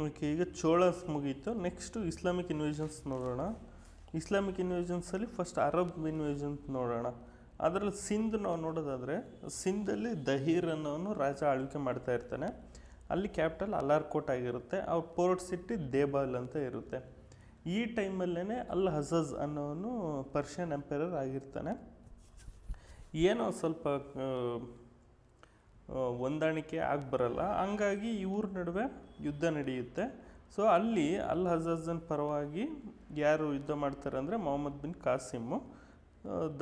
Okay, ಈಗ ಚೋಳಸ್ ಮುಗೀತು. Next Islamic invasions ನೋಡೋಣ. ಇಸ್ಲಾಮಿಕ್ ಇನ್ವೇಷನ್ಸಲ್ಲಿ ಫಸ್ಟ್ ಅರಬ್ ಇನ್ವೇಷನ್ಸ್ ನೋಡೋಣ. ಅದರಲ್ಲಿ ಸಿಂಧ್ ನಾವು ನೋಡೋದಾದರೆ, ಸಿಂಧಲ್ಲಿ ದಹೀರ್ ಅನ್ನೋನು ರಾಜ ಆಳ್ವಿಕೆ ಮಾಡ್ತಾ ಇರ್ತಾನೆ. ಅಲ್ಲಿ ಕ್ಯಾಪಿಟಲ್ ಅಲಾರ್ಕೋಟ್ ಆಗಿರುತ್ತೆ. ಅವ್ರ ಪೋರ್ಟ್ ಸಿಟಿ ದೇಬಾಲ್ ಅಂತ ಇರುತ್ತೆ. ಈ ಟೈಮಲ್ಲೇ ಅಲ್ ಹಜಜ್ ಅನ್ನೋನು ಪರ್ಷಿಯನ್ ಎಂಪೈರರ್ ಆಗಿರ್ತಾನೆ. ಏನೋ ಸ್ವಲ್ಪ ಹೊಂದಾಣಿಕೆ ಬರಲ್ಲ, ಹಂಗಾಗಿ ಇವ್ರ ನಡುವೆ ಯುದ್ಧ ನಡೆಯುತ್ತೆ. ಸೊ ಅಲ್ಲಿ ಅಲ್ ಹಜಜನ್ ಪರವಾಗಿ ಯಾರು ಯುದ್ಧ ಮಾಡ್ತಾರೆ ಅಂದರೆ ಮೊಹಮ್ಮದ್ ಬಿನ್ ಕಾಸಿಮ್ಮು,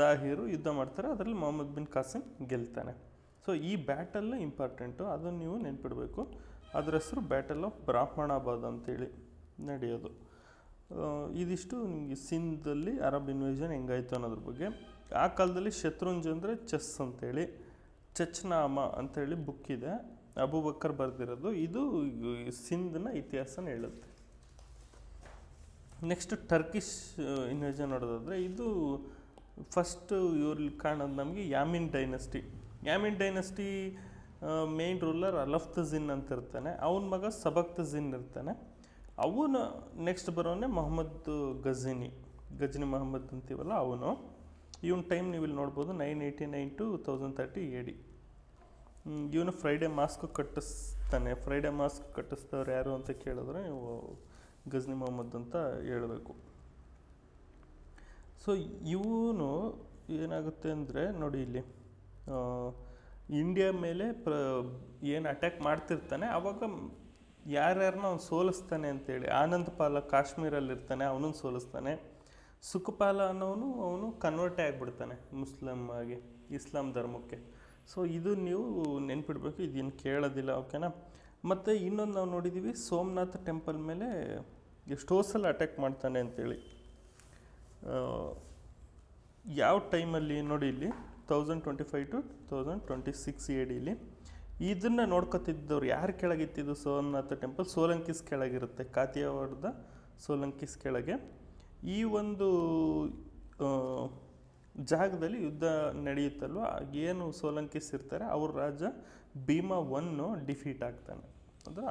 ದಾಹಿರು ಯುದ್ಧ ಮಾಡ್ತಾರೆ. ಅದರಲ್ಲಿ ಮೊಹಮ್ಮದ್ ಬಿನ್ ಕಾಸಿಮ್ ಗೆಲ್ತಾನೆ. ಸೊ ಈ ಬ್ಯಾಟಲ್ ಇಂಪಾರ್ಟೆಂಟು, ಅದನ್ನು ನೀವು ನೆನ್ಪಿಡಬೇಕು. ಅದರ ಹೆಸರು ಬ್ಯಾಟಲ್ ಆಫ್ ಬ್ರಾಹ್ಮಣಾಬಾದ್ ಅಂತೇಳಿ ನಡೆಯೋದು. ಇದಿಷ್ಟು ನಿಮಗೆ ಸಿಂಧಲ್ಲಿ ಅರಬ್ ಇನ್ವೇಷನ್ ಹೆಂಗಾಯಿತು ಅನ್ನೋದ್ರ ಬಗ್ಗೆ. ಆ ಕಾಲದಲ್ಲಿ ಶತ್ರುಂಜ್ ಅಂದರೆ ಚೆಸ್ ಅಂತೇಳಿ, ಚಚ್ನಾಮ ಅಂಥೇಳಿ ಬುಕ್ ಇದೆ, ಅಬೂಬಕ್ಕರ್ ಬರೆದಿರೋದು. ಇದು ಸಿಂಧ್ನ ಇತಿಹಾಸನ ಹೇಳುತ್ತೆ. ನೆಕ್ಸ್ಟ್ ಟರ್ಕಿಶ್ ಇನ್ವೇಷನ್ ನೋಡೋದಾದರೆ, ಇದು ಫಸ್ಟು ಇವ್ರಲ್ಲಿ ಕಾಣೋದು ನಮಗೆ Yamin dynasty. Yamin dynasty main ruler Alaptigin ಅಂತ ಇರ್ತಾನೆ. ಅವನ ಮಗ ಸಬಕ್ತಜಿನ್ ಇರ್ತಾನೆ. ಅವನು ನೆಕ್ಸ್ಟ್ ಬರೋನೇ ಮೊಹಮ್ಮದ್ ಗಜ್ನಿ ಮೊಹಮ್ಮದ್ ಅಂತೀವಲ್ಲ ಅವನು. ಇವನ ಟೈಮ್ ನೀವು ಇಲ್ಲಿ ನೋಡ್ಬೋದು 989 to 1030 AD. ಇವನು ಫ್ರೈಡೆ ಮಾಸ್ಕ್ ಕಟ್ಟಿಸ್ತಾನೆ. ಫ್ರೈಡೆ ಮಾಸ್ಕ್ ಕಟ್ಟಿಸ್ತವ್ರು ಯಾರು ಅಂತ ಕೇಳಿದ್ರೆ ನೀವು ಗಜ್ನಿ ಮೊಹಮ್ಮದ್ ಅಂತ ಹೇಳಬೇಕು. ಸೊ ಇವನು ಏನಾಗುತ್ತೆ ಅಂದರೆ ನೋಡಿ, ಇಲ್ಲಿ ಇಂಡಿಯಾ ಮೇಲೆ ಏನು ಅಟ್ಯಾಕ್ ಮಾಡ್ತಿರ್ತಾನೆ, ಆವಾಗ ಯಾರ್ಯಾರನ್ನ ಅವ್ನು ಸೋಲಿಸ್ತಾನೆ ಅಂತೇಳಿ. ಆನಂದ್ ಪಾಲ ಕಾಶ್ಮೀರಲ್ಲಿರ್ತಾನೆ, ಅವನನ್ನು ಸೋಲಿಸ್ತಾನೆ. ಸುಖಪಾಲ ಅನ್ನೋನು ಅವನು ಕನ್ವರ್ಟೇ ಆಗಿಬಿಡ್ತಾನೆ ಮುಸ್ಲಿಮಾಗಿ, ಇಸ್ಲಾಂ ಧರ್ಮಕ್ಕೆ. ಸೊ ಇದು ನೀವು ನೆನ್ಪಿಡ್ಬೇಕು, ಇದೇನು ಕೇಳೋದಿಲ್ಲ, ಓಕೆನಾ. ಮತ್ತು ಇನ್ನೊಂದು ನಾವು ನೋಡಿದ್ದೀವಿ, ಸೋಮನಾಥ್ ಟೆಂಪಲ್ ಮೇಲೆ ಎಷ್ಟೋ ಸಲ ಅಟ್ಯಾಕ್ ಮಾಡ್ತಾನೆ ಅಂತೇಳಿ. ಯಾವ ಟೈಮಲ್ಲಿ ನೋಡಿ, ಇಲ್ಲಿ 1025 to 1026 AD. ಇದನ್ನು ನೋಡ್ಕೊತಿದ್ದವ್ರು ಯಾರು ಕೆಳಗಿತ್ತಿದ್ದು ಸೋಮನಾಥ ಟೆಂಪಲ್? ಸೋಲಂಕಿಸ್ ಕೆಳಗಿರುತ್ತೆ, ಕಾತಿಯಾವಾಡದ ಸೋಲಂಕಿಸ್ ಕೆಳಗೆ. ಈ ಒಂದು ಜಾಗದಲ್ಲಿ ಯುದ್ಧ ನಡೆಯುತ್ತಲ್ವ, ಏನು ಸೋಲಂಕಿಸ್ ಇರ್ತಾರೆ ಅವ್ರ ರಾಜ ಭೀಮಾ ಡಿಫೀಟ್ ಆಗ್ತಾನೆ, ಅಂದರೆ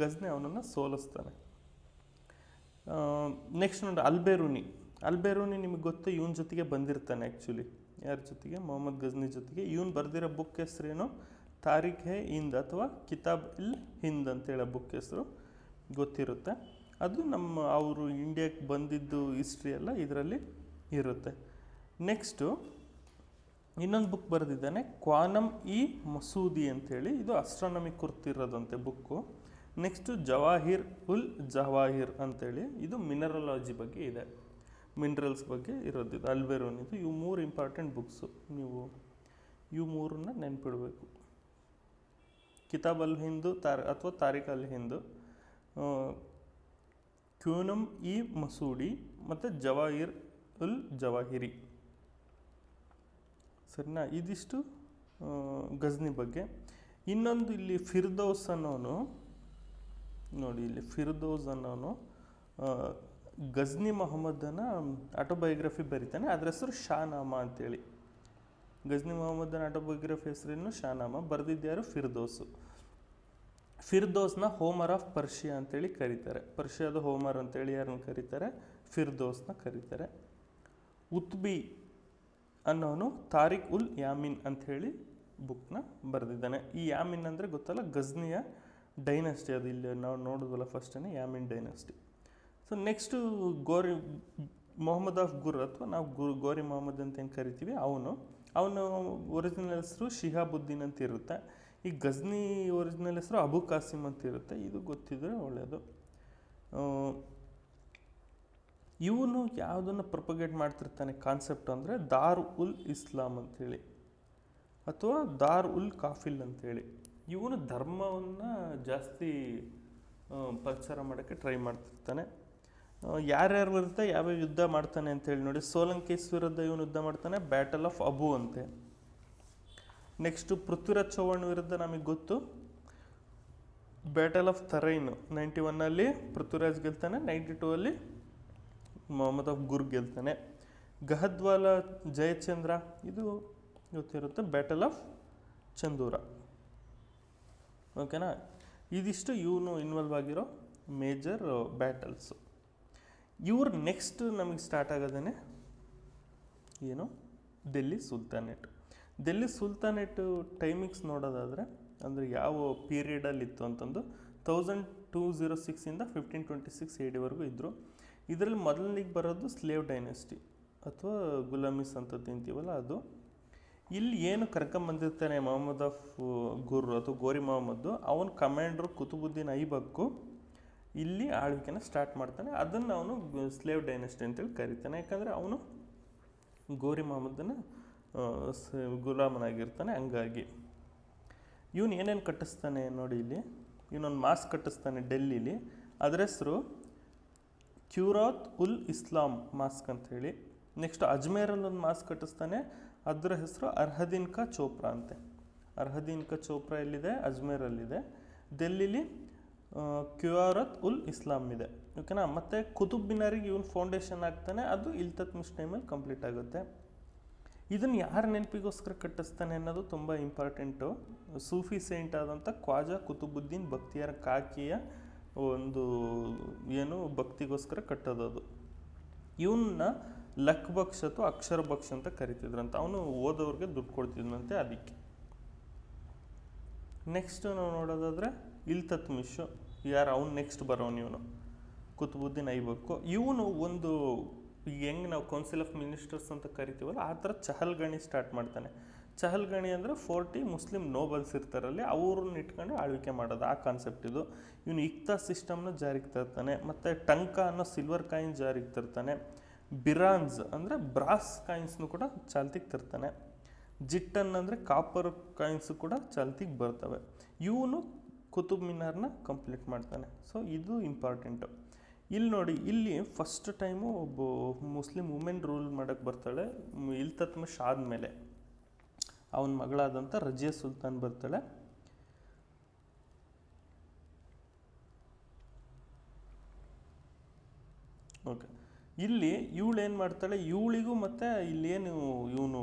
ಗಜ್ನಿ ಅವನನ್ನು ಸೋಲಿಸ್ತಾನೆ. ನೆಕ್ಸ್ಟ್ ನೋಡಿ, ಅಲ್ಬೇರೂನಿ ನಿಮಗೆ ಗೊತ್ತು, ಇವನ ಜೊತೆಗೆ ಬಂದಿರ್ತಾನೆ ಆ್ಯಕ್ಚುಲಿ. ಯಾರ ಜೊತೆಗೆ? ಮೊಹಮ್ಮದ್ ಗಜ್ನಿ ಜೊತೆಗೆ. ಇವನು ಬರೆದಿರೋ ಬುಕ್ ಹೆಸರೇನು? ತಾರಿಖ್-ಇ-ಹಿಂದ್ ಅಥವಾ ಕಿತಾಬ್-ಇಲ್-ಹಿಂದ್ ಅಂತೇಳೋ ಬುಕ್ ಹೆಸರು ಗೊತ್ತಿರುತ್ತೆ. ಅದು ಅವರು ಇಂಡಿಯಾಕ್ಕೆ ಬಂದಿದ್ದು ಹಿಸ್ಟ್ರಿ ಎಲ್ಲ ಇದರಲ್ಲಿ ಇರುತ್ತೆ. ನೆಕ್ಸ್ಟು ಇನ್ನೊಂದು ಬುಕ್ ಬರೆದಿದ್ದಾನೆ, ಕ್ವಾನಮ್-ಇ-ಮಸೂದಿ ಅಂಥೇಳಿ. ಇದು ಅಸ್ಟ್ರಾನಮಿ ಕುರ್ತಿರೋದಂತೆ ಬುಕ್ಕು. ನೆಕ್ಸ್ಟು ಜವಾಹಿರ್ ಅಂಥೇಳಿ, ಇದು ಮಿನರಲಾಜಿ ಬಗ್ಗೆ ಇದೆ, ಮಿನರಲ್ಸ್ ಬಗ್ಗೆ ಇರೋದಿದು. ಅಲ್ಬೇರೂನಿದು. ಇವು 3 ಇಂಪಾರ್ಟೆಂಟ್ ಬುಕ್ಸು. ನೀವು ಇವು 3ನ್ನ ನೆನ್ಪಿಡಬೇಕು. ಕಿತಾಬ್-ಅಲ್-ಹಿಂದ್ ಅಥವಾ ತಾರಿಖ್-ಅಲ್-ಹಿಂದ್, ಕ್ವಾನಮ್-ಇ-ಮಸೂಡಿ ಮತ್ತು ಜವಾಹಿರಿ. ಸರಿನಾ? ಇದಿಷ್ಟು ಗಜ್ನಿ ಬಗ್ಗೆ. ಇನ್ನೊಂದು ಇಲ್ಲಿ ಫಿರ್ದೌಸ್ ಅನ್ನೋನು ನೋಡಿ, ಇಲ್ಲಿ ಫಿರ್ದೌಸ್ ಅನ್ನೋನು ಗಜ್ನಿ ಮೊಹಮ್ಮದನ ಆಟೋಬಯೋಗ್ರಫಿ ಬರೀತಾನೆ. ಅದರ ಹೆಸರು ಶಾನಾಮ ಅಂತೇಳಿ. ಗಜ್ನಿ ಮೊಹಮ್ಮದನ ಆಟೋಬಯೋಗ್ರಫಿ ಹೆಸರೇನು? ಶಾನಾಮ. ಬರೆದಿದ್ದ್ಯಾರು? ಫಿರ್ದೌಸ್ನ ಹೋಮರ್ ಆಫ್ ಪರ್ಷಿಯಾ ಅಂತೇಳಿ ಕರೀತಾರೆ. ಪರ್ಷಿಯಾದ ಹೋಮರ್ ಅಂತೇಳಿ ಯಾರನ್ನು ಕರೀತಾರೆ? ಫಿರ್ದೌಸ್ನ ಕರೀತಾರೆ. ಉತ್ಬಿ ಅನ್ನೋನು ತಾರಿಖ್-ಉಲ್-ಯಾಮಿನ್ ಅಂಥೇಳಿ ಬುಕ್ನ ಬರೆದಿದ್ದಾನೆ. ಈ ಯಾಮಿನ್ ಅಂದರೆ ಗೊತ್ತಲ್ಲ, ಗಜ್ನಿಯ ಡೈನಸ್ಟಿ. ಅದು ಇಲ್ಲಿ ನಾವು ನೋಡೋದಲ್ಲ ಫಸ್ಟೇ, Yamin dynasty. So next Mohammad of Ghur, ಅಥವಾ ನಾವು ಗೋರಿ ಮೊಹಮ್ಮದ್ ಅಂತ ಏನು ಕರಿತೀವಿ, ಅವನು ಒರಿಜಿನಲ್ ಹೆಸರು ಶಿಹಾಬುದ್ದೀನ್ ಅಂತ ಇರುತ್ತೆ. ಈ ಗಜ್ನಿ ಒರಿಜಿನಲ್ ಹೆಸರು ಅಬು ಕಾಸಿಮ್ ಅಂತ ಇರುತ್ತೆ. ಇದು ಗೊತ್ತಿದ್ರೆ ಒಳ್ಳೆಯದು. ಇವನು ಯಾವುದನ್ನು ಪ್ರೊಪಗೇಟ್ ಮಾಡ್ತಿರ್ತಾನೆ ಕಾನ್ಸೆಪ್ಟ್ ಅಂದರೆ ದಾರ್-ಉಲ್-ಇಸ್ಲಾಮ್ ಅಂಥೇಳಿ, ಅಥವಾ ದಾರ್-ಉಲ್-ಕಾಫಿಲ್ ಅಂಥೇಳಿ. ಇವನು ಧರ್ಮವನ್ನು ಜಾಸ್ತಿ ಪ್ರಚಾರ ಮಾಡೋಕ್ಕೆ ಟ್ರೈ ಮಾಡ್ತಿರ್ತಾನೆ. ಯಾರ್ಯಾರ ವಿರುದ್ಧ ಯಾವ್ಯಾವ ಯುದ್ಧ ಮಾಡ್ತಾನೆ ಅಂತೇಳಿ ನೋಡಿ. ಸೋಲಂಕೀಸ್ ವಿರುದ್ಧ ಇವನು ಯುದ್ಧ ಮಾಡ್ತಾನೆ, ಬ್ಯಾಟಲ್ ಆಫ್ ಅಬು ಅಂತೆ. ನೆಕ್ಸ್ಟು ಪೃಥ್ವಿರಾಜ್ ಚೌಹಾಣ್ ವಿರುದ್ಧ ನಮಗೆ ಗೊತ್ತು, ಬ್ಯಾಟಲ್ ಆಫ್ ತರೈನ್. 91 ಪೃಥ್ವಿರಾಜ್ ಗೆಲ್ತಾನೆ, 92 ಮೊಹಮ್ಮದ್ ಆಫ್ ಗುರ್ ಗೆಲ್ತಾನೆ. ಗಹದ್ವಾಲ ಜಯಚಂದ್ರ, ಇದು ಗೊತ್ತಿರುತ್ತೆ, ಬ್ಯಾಟಲ್ ಆಫ್ ಚಂದೂರ. ಓಕೆನಾ? ಇದಿಷ್ಟು ಇವನು ಇನ್ವಾಲ್ವ್ ಆಗಿರೋ ಮೇಜರ್ ಬ್ಯಾಟಲ್ಸು. ಇವ್ರು ನೆಕ್ಸ್ಟ್ ನಮಗೆ ಸ್ಟಾರ್ಟ್ ಆಗೋದೇ ಏನು, ಡೆಲ್ಲಿ ಸುಲ್ತಾನೇಟ್. ಡೆಲ್ಲಿ ಸುಲ್ತಾನೇಟು ಟೈಮಿಂಗ್ಸ್ ನೋಡೋದಾದರೆ ಅಂದರೆ ಯಾವ ಪೀರಿಯಡಲ್ಲಿ ಇತ್ತು ಅಂತಂದು 1206ಇಂದ 1526 AD ವರೆಗೂ ಇದ್ದರು. ಇದರಲ್ಲಿ ಮೊದಲನಿಗೆ ಬರೋದು ಸ್ಲೇವ್ ಡೈನೆಸ್ಟಿ ಅಥವಾ ಗುಲಾಮಿಸ್ ಅಂತ ತಿಂತೀವಲ್ಲ ಅದು. ಇಲ್ಲಿ ಏನು ಕರ್ಕೊಂಬಂದಿರ್ತಾನೆ ಮೊಹಮ್ಮದ್ ಆಫ್ ಗುರ್ ಅಥವಾ ಗೋರಿ ಮೊಹಮ್ಮದ್ದು, ಅವನ ಕಮಾಂಡ್ರು ಕುತುಬುದ್ದೀನ್ ಐಬಕ್ಕು ಇಲ್ಲಿ ಆಳ್ವಿಕೆನ ಸ್ಟಾರ್ಟ್ ಮಾಡ್ತಾನೆ. ಅದನ್ನು ಅವನು ಸ್ಲೇವ್ ಡೈನೆಸ್ಟಿ ಅಂತೇಳಿ ಕರೀತಾನೆ, ಯಾಕಂದರೆ ಅವನು ಗೋರಿ ಮೊಹಮ್ಮದನ ಗುಲಾಮನಾಗಿರ್ತಾನೆ. ಹಂಗಾಗಿ ಇವನು ಏನೇನು ಕಟ್ಟಿಸ್ತಾನೆ ನೋಡಿ, ಇಲ್ಲಿ ಇವನೊಂದು ಮಾಸ್ಕ್ ಕಟ್ಟಿಸ್ತಾನೆ ಡೆಲ್ಲಿಲಿ, ಅದರ ಹೆಸರು ಕ್ಯೂರಾತ್ ಉಲ್ ಇಸ್ಲಾಂ ಮಾಸ್ಕ್ ಅಂಥೇಳಿ. ನೆಕ್ಸ್ಟ್ ಅಜ್ಮೇರಲ್ಲಿ ಒಂದು ಮಾಸ್ಕ್ ಕಟ್ಟಿಸ್ತಾನೆ, ಅದರ ಹೆಸರು ಅರ್ಹದೀನ್ ಕಾ ಚೋಪ್ರಾ ಅಂತೆ. ಅರ್ಹದೀನ್ ಕಾ ಚೋಪ್ರಾ ಎಲ್ಲಿದೆ, ಅಜ್ಮೇರಲ್ಲಿದೆ. ಡೆಲ್ಲಿಲಿ ಕ್ಯೂರಾತ್ ಉಲ್ ಇಸ್ಲಾಂ ಇದೆ, ಓಕೆನಾ. ಮತ್ತು ಕುತುಬ್ ಮಿನಾರಿಗೆ ಇವನು ಫೌಂಡೇಶನ್ ಆಗ್ತಾನೆ, ಅದು ಇಲ್ತತ್ಮಿಶ್ ಟೈಮಲ್ಲಿ ಕಂಪ್ಲೀಟ್ ಆಗುತ್ತೆ. ಇದನ್ನು ಯಾರ ನೆನಪಿಗೋಸ್ಕರ ಕಟ್ಟಿಸ್ತಾನೆ ಅನ್ನೋದು ತುಂಬ ಇಂಪಾರ್ಟೆಂಟು. ಸೂಫಿ ಸೈಂಟ್ ಆದಂಥ ಖ್ವಾಜಾ ಕುತುಬುದ್ದೀನ್ ಬಕ್ತಿಯಾರ್ ಕಾಕಿಯ ಒಂದು ಏನು ಭಕ್ತಿಗೋಸ್ಕರ ಕಟ್ಟೋದದು. ಇವನ್ನ ಲಕ್ ಬಕ್ಷ್ ಅಥವಾ ಅಕ್ಷರ ಬಕ್ಷ್ ಅಂತ ಕರಿತಿದ್ರಂತ. ಅವನು ಓದೋರಿಗೆ ದುಡ್ಡು ಕೊಡ್ತಿದ್ನಂತೆ ಅದಕ್ಕೆ. ನೆಕ್ಸ್ಟ್ ನಾವು ನೋಡೋದಾದರೆ ಇಲ್ತತ್ಮಿಶು, ಯಾರು ಅವ್ನು ನೆಕ್ಸ್ಟ್ ಬರೋನು ಇವನು ಕುತುಬುದ್ದೀನ್ ಐಬಕ್ಕು. ಇವನು ಒಂದು ಈಗ ಹೆಂಗೆ ನಾವು ಕೌನ್ಸಿಲ್ ಆಫ್ ಮಿನಿಸ್ಟರ್ಸ್ ಅಂತ ಕರಿತೀವಲ್ಲ ಆ ಥರ ಚಹಲ್ಗಣಿ ಸ್ಟಾರ್ಟ್ ಮಾಡ್ತಾನೆ. ಚಹಲ್ಗಣಿ ಅಂದರೆ 40 ಮುಸ್ಲಿಂ ನೋಬಲ್ಸ್ ಇರ್ತಾರಲ್ಲಿ, ಅವ್ರನ್ನ ಇಟ್ಕೊಂಡು ಆಳ್ವಿಕೆ ಮಾಡೋದು, ಆ ಕಾನ್ಸೆಪ್ಟ್ ಇದು. ಇವನು ಇಕ್ತಾ ಸಿಸ್ಟಮ್ನ ಜಾರಿಗೆ ತರ್ತಾನೆ. ಮತ್ತು ಟಂಕ ಅನ್ನೋ ಸಿಲ್ವರ್ ಕಾಯಿನ್ ಜಾರಿಗೆ ತರ್ತಾನೆ. ಬಿರಾನ್ಸ್ ಅಂದರೆ ಬ್ರಾಸ್ ಕಾಯಿನ್ಸ್ನು ಕೂಡ ಚಾಲ್ತಿಗೆ ತರ್ತಾನೆ. ಜಿಟ್ಟನ್ ಅಂದರೆ ಕಾಪರ್ ಕಾಯಿನ್ಸು ಕೂಡ ಚಾಲ್ತಿಗೆ ಬರ್ತವೆ. ಇವನು ಕುತುಬ್ ಮಿನಾರ್ನ ಕಂಪ್ಲೀಟ್ ಮಾಡ್ತಾನೆ. ಸೊ ಇದು ಇಂಪಾರ್ಟೆಂಟು. ಇಲ್ಲಿ ನೋಡಿ, ಇಲ್ಲಿ ಫಸ್ಟ್ ಟೈಮು ಒಬ್ಬ ಮುಸ್ಲಿಂ ವುಮೆನ್ ರೂಲ್ ಮಾಡೋಕ್ಕೆ ಬರ್ತಾಳೆ ಇಲ್ತತ್ಮಿಶ್ ಆದಮೇಲೆ. ಅವನ ಮಗಳಾದಂಥ ರಜಿಯಾ ಸುಲ್ತಾನ್ ಬರ್ತಾಳೆ. ಓಕೆ, ಇಲ್ಲಿ ಇವಳು ಏನು ಮಾಡ್ತಾಳೆ, ಇವಳಿಗೂ ಮತ್ತು ಇಲ್ಲೇನು ಇವನು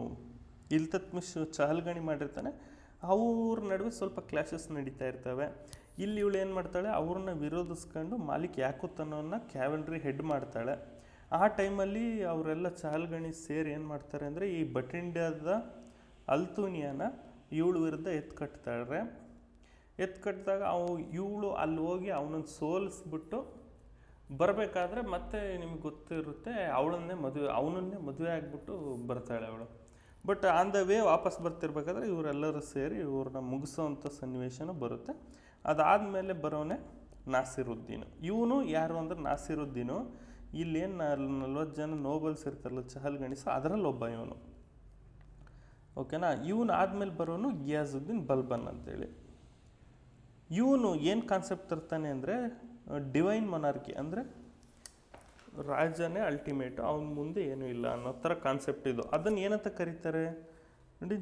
ಇಲ್ತತ್ಮಿಶ್ ಚಹಲ್ಗಣಿ ಮಾಡಿರ್ತಾನೆ, ಅವ್ರ ನಡುವೆ ಸ್ವಲ್ಪ ಕ್ಲಾಶಸ್ ನಡೀತಾ ಇರ್ತವೆ. ಇಲ್ಲಿ ಇವಳು ಏನು ಮಾಡ್ತಾಳೆ, ಅವ್ರನ್ನ ವಿರೋಧಿಸ್ಕೊಂಡು ಮಾಲಿಕ್ ಯಾಕೂತ್ ಅನ್ನೋನ್ನ ಕ್ಯಾವೆಲ್ರಿ ಹೆಡ್ ಮಾಡ್ತಾಳೆ. ಆ ಟೈಮಲ್ಲಿ ಅವರೆಲ್ಲ ಚಹಲ್ಗಣಿ ಸೇರಿ ಏನು ಮಾಡ್ತಾರೆ ಅಂದರೆ ಈ ಬಟಿಂಡ್ಯಾದ ಅಲ್ತೂನಿಯಾನ ಇವಳು ವಿರುದ್ಧ ಎತ್ಕಟ್ತಾಳೆ. ಎತ್ಕಟ್ಟಿದಾಗ ಇವಳು ಅಲ್ಲಿ ಹೋಗಿ ಅವನನ್ನು ಸೋಲಿಸ್ಬಿಟ್ಟು ಬರಬೇಕಾದ್ರೆ ಮತ್ತೆ ನಿಮ್ಗೆ ಗೊತ್ತಿರುತ್ತೆ ಅವನನ್ನೇ ಮದುವೆ ಆಗಿಬಿಟ್ಟು ಬರ್ತಾಳೆ ಅವಳು. ಬಟ್ ಆನ್ ದ ವೇ ವಾಪಸ್ ಬರ್ತಿರ್ಬೇಕಾದ್ರೆ ಇವರೆಲ್ಲರೂ ಸೇರಿ ಇವ್ರನ್ನ ಮುಗಿಸೋವಂಥ ಸನ್ನಿವೇಶನೂ ಬರುತ್ತೆ. ಅದಾದಮೇಲೆ ಬರೋನೆ ನಾಸಿರುದ್ದೀನು. ಇವನು ಯಾರು ಅಂದರೆ ನಾಸಿರುದ್ದೀನು ಇಲ್ಲೇನು 40 ಜನ ನೋಬಲ್ಸ್ ಇರ್ತಾರಲ್ಲ ಚಹಲ್ಗಣಿಸ, ಅದರಲ್ಲಿ ಒಬ್ಬ ಇವನು, ಓಕೆನಾ. ಇವನು ಆದಮೇಲೆ ಬರೋನು ಗಿಯಾಜುದ್ದೀನ್ ಬಲ್ಬನ್ ಅಂತೇಳಿ. ಇವನು ಏನು ಕಾನ್ಸೆಪ್ಟ್ ತರ್ತಾನೆ ಅಂದರೆ ಡಿವೈನ್ ಮೊನಾರ್ಕಿ, ಅಂದರೆ ರಾಜನೇ ಅಲ್ಟಿಮೇಟು, ಅವನ ಮುಂದೆ ಏನೂ ಇಲ್ಲ ಅನ್ನೋ ಥರ ಕಾನ್ಸೆಪ್ಟ್ ಇದು. ಅದನ್ನು ಏನಂತ ಕರೀತಾರೆ ನೋಡಿ,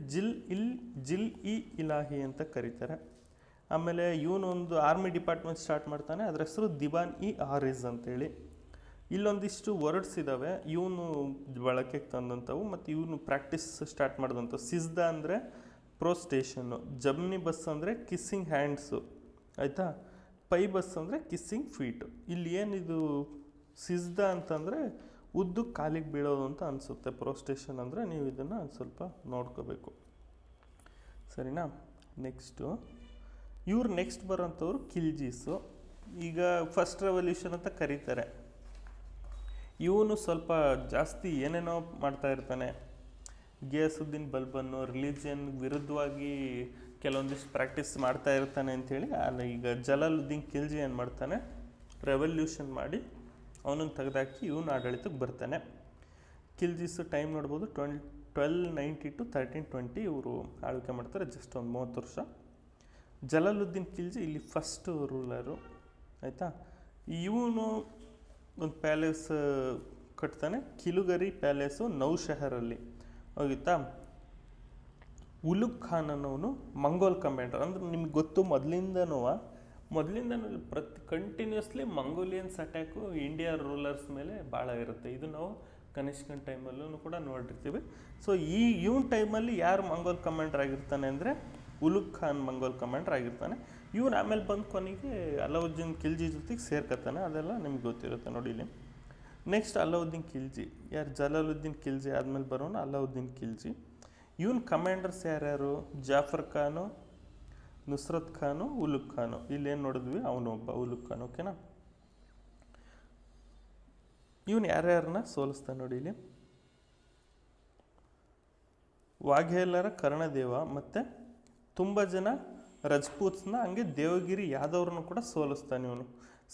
ಜಿಲ್ ಇ ಇಲಾಹಿ ಅಂತ ಕರೀತಾರೆ. ಆಮೇಲೆ ಇವನು ಒಂದು ಆರ್ಮಿ ಡಿಪಾರ್ಟ್ಮೆಂಟ್ ಸ್ಟಾರ್ಟ್ ಮಾಡ್ತಾನೆ, ಅದರ ಹೆಸರು ದಿವಾನ್ ಇ ಆರಿಜ್ ಅಂತೇಳಿ. ಇಲ್ಲೊಂದಿಷ್ಟು ವರ್ಡ್ಸ್ ಇದ್ದಾವೆ ಇವನು ಬಳಕೆಗೆ ತಂದಂಥವು ಮತ್ತು ಇವನು ಪ್ರಾಕ್ಟೀಸ್ ಸ್ಟಾರ್ಟ್ ಮಾಡಿದಂಥವು. ಸಿಜ್ದಾ ಅಂದರೆ ಪ್ರೋಸ್ಟೇಷನ್ನು, ಜಮ್ನಿ ಬಸ್ ಅಂದರೆ ಕಿಸ್ಸಿಂಗ್ ಹ್ಯಾಂಡ್ಸು, ಆಯಿತಾ. ಪೈ ಬಸ್ ಅಂದರೆ ಕಿಸ್ಸಿಂಗ್ ಫೀಟು. ಇಲ್ಲಿ ಏನಿದು ಸಿಜ್ದಾ ಅಂತಂದರೆ ಉದ್ದು ಕಾಲಿಗೆ ಬೀಳೋದು ಅಂತ ಅನಿಸುತ್ತೆ. ಪ್ರೋಸ್ಟೇಷನ್ ಅಂದರೆ ನೀವು ಇದನ್ನು ಸ್ವಲ್ಪ ನೋಡ್ಕೋಬೇಕು, ಸರಿನಾ. ನೆಕ್ಸ್ಟು ಇವ್ರು ನೆಕ್ಸ್ಟ್ ಬರೋಂಥವ್ರು ಖಿಲ್ಜೀಸು. ಈಗ ಫಸ್ಟ್ ರೆವಲ್ಯೂಷನ್ ಅಂತ ಕರೀತಾರೆ. ಇವನು ಸ್ವಲ್ಪ ಜಾಸ್ತಿ ಏನೇನೋ ಮಾಡ್ತಾ ಇರ್ತಾನೆ. ಗಿಯಾಸುದ್ದೀನ್ ಬಲ್ಬನ್ನು ರಿಲಿಜಿಯನ್ ವಿರುದ್ಧವಾಗಿ ಕೆಲವೊಂದಿಷ್ಟು ಪ್ರಾಕ್ಟೀಸ್ ಮಾಡ್ತಾ ಇರ್ತಾನೆ ಅಂಥೇಳಿ ಈಗ ಜಲಾಲುದ್ದೀನ್ ಖಿಲ್ಜಿ ಏನು ಮಾಡ್ತಾನೆ, ರೆವಲ್ಯೂಷನ್ ಮಾಡಿ ಅವನನ್ನು ತೆಗೆದಾಕಿ ಇವನು ಆಡಳಿತಕ್ಕೆ ಬರ್ತಾನೆ. ಖಿಲ್ಜೀಸು ಟೈಮ್ ನೋಡ್ಬೋದು 1290 to 1320 ಇವರು ಆಳ್ವಿಕೆ ಮಾಡ್ತಾರೆ, ಜಸ್ಟ್ ಒಂದು 30 ವರ್ಷ. ಜಲಾಲುದ್ದೀನ್ ಖಿಲ್ಜಿ ಇಲ್ಲಿ ಫಸ್ಟ್ ರೂಲರು, ಆಯಿತಾ. ಇವನು ಒಂದು ಪ್ಯಾಲೇಸ್ ಕಟ್ತಾನೆ, ಕಿಲುಗರಿ ಪ್ಯಾಲೇಸು ನೌಶಹರಲ್ಲಿ, ಹೋಗಿತ್ತಾ. ಉಲುಗ್ ಖಾನ್ ಅನ್ನೋನು ಮಂಗೋಲ್ ಕಮಾಂಡರ್. ಅಂದ್ರೆ ನಿಮ್ಗೆ ಗೊತ್ತು ಮೊದಲಿಂದನೂ continuously Mongolians attack India rulers ಮೇಲೆ ಭಾಳ ಇರುತ್ತೆ. ಇದು ನಾವು ಕನಿಷ್ಕನ್ ಟೈಮಲ್ಲೂ ಕೂಡ ನೋಡಿರ್ತೀವಿ. ಸೊ ಇವನ್ ಟೈಮಲ್ಲಿ ಯಾರು ಮಂಗೋಲ್ ಕಮಾಂಡರ್ ಆಗಿರ್ತಾನೆ ಅಂದರೆ ಉಲುಗ್ ಖಾನ್ ಮಂಗೋಲ್ ಕಮಾಂಡರ್ ಆಗಿರ್ತಾನೆ. ಇವನು ಆಮೇಲೆ ಬಂದು ಕೊನೆಗೆ ಅಲಾವುದ್ದೀನ್ ಖಿಲ್ಜಿ ಜೊತೆಗೆ ಸೇರ್ಕತ್ತಾನೆ, ಅದೆಲ್ಲ ನಿಮ್ಗೆ ಗೊತ್ತಿರುತ್ತೆ ನೋಡಿ ಇಲ್ಲಿ. ನೆಕ್ಸ್ಟ್ ಅಲಾವುದ್ದೀನ್ ಖಿಲ್ಜಿ, ಯಾರು ಜಲಾಲುದ್ದೀನ್ ಖಿಲ್ಜಿ ಆದಮೇಲೆ ಬರೋನು ಅಲಾವುದ್ದೀನ್ ಖಿಲ್ಜಿ. ಇವನ್ ಕಮಾಂಡರ್ಸ್ ಯಾರ್ಯಾರು? ಜಾಫರ್ ಖಾನು, ನುಸ್ರತ್ ಖಾನು, ಉಲುಗ್ ಖಾನು. ಇಲ್ಲೇನು ನೋಡಿದ್ವಿ, ಅವನು ಒಬ್ಬ ಉಲುಗ್ ಖಾನ್. ಓಕೆನಾ? ಇವನು ಯಾರ್ಯಾರನ್ನ ಸೋಲಿಸ್ತಾನೆ ನೋಡಿ ಇಲ್ಲಿ. ವಾಘೇಲರ ಕರ್ಣದೇವ ಮತ್ತು ತುಂಬ ಜನ ರಜಪೂತ್ಸ್ನ, ಹಂಗೆ ದೇವಗಿರಿ ಯಾದವ್ರನ್ನು ಕೂಡ ಸೋಲಿಸ್ತಾನೆ ಇವನು.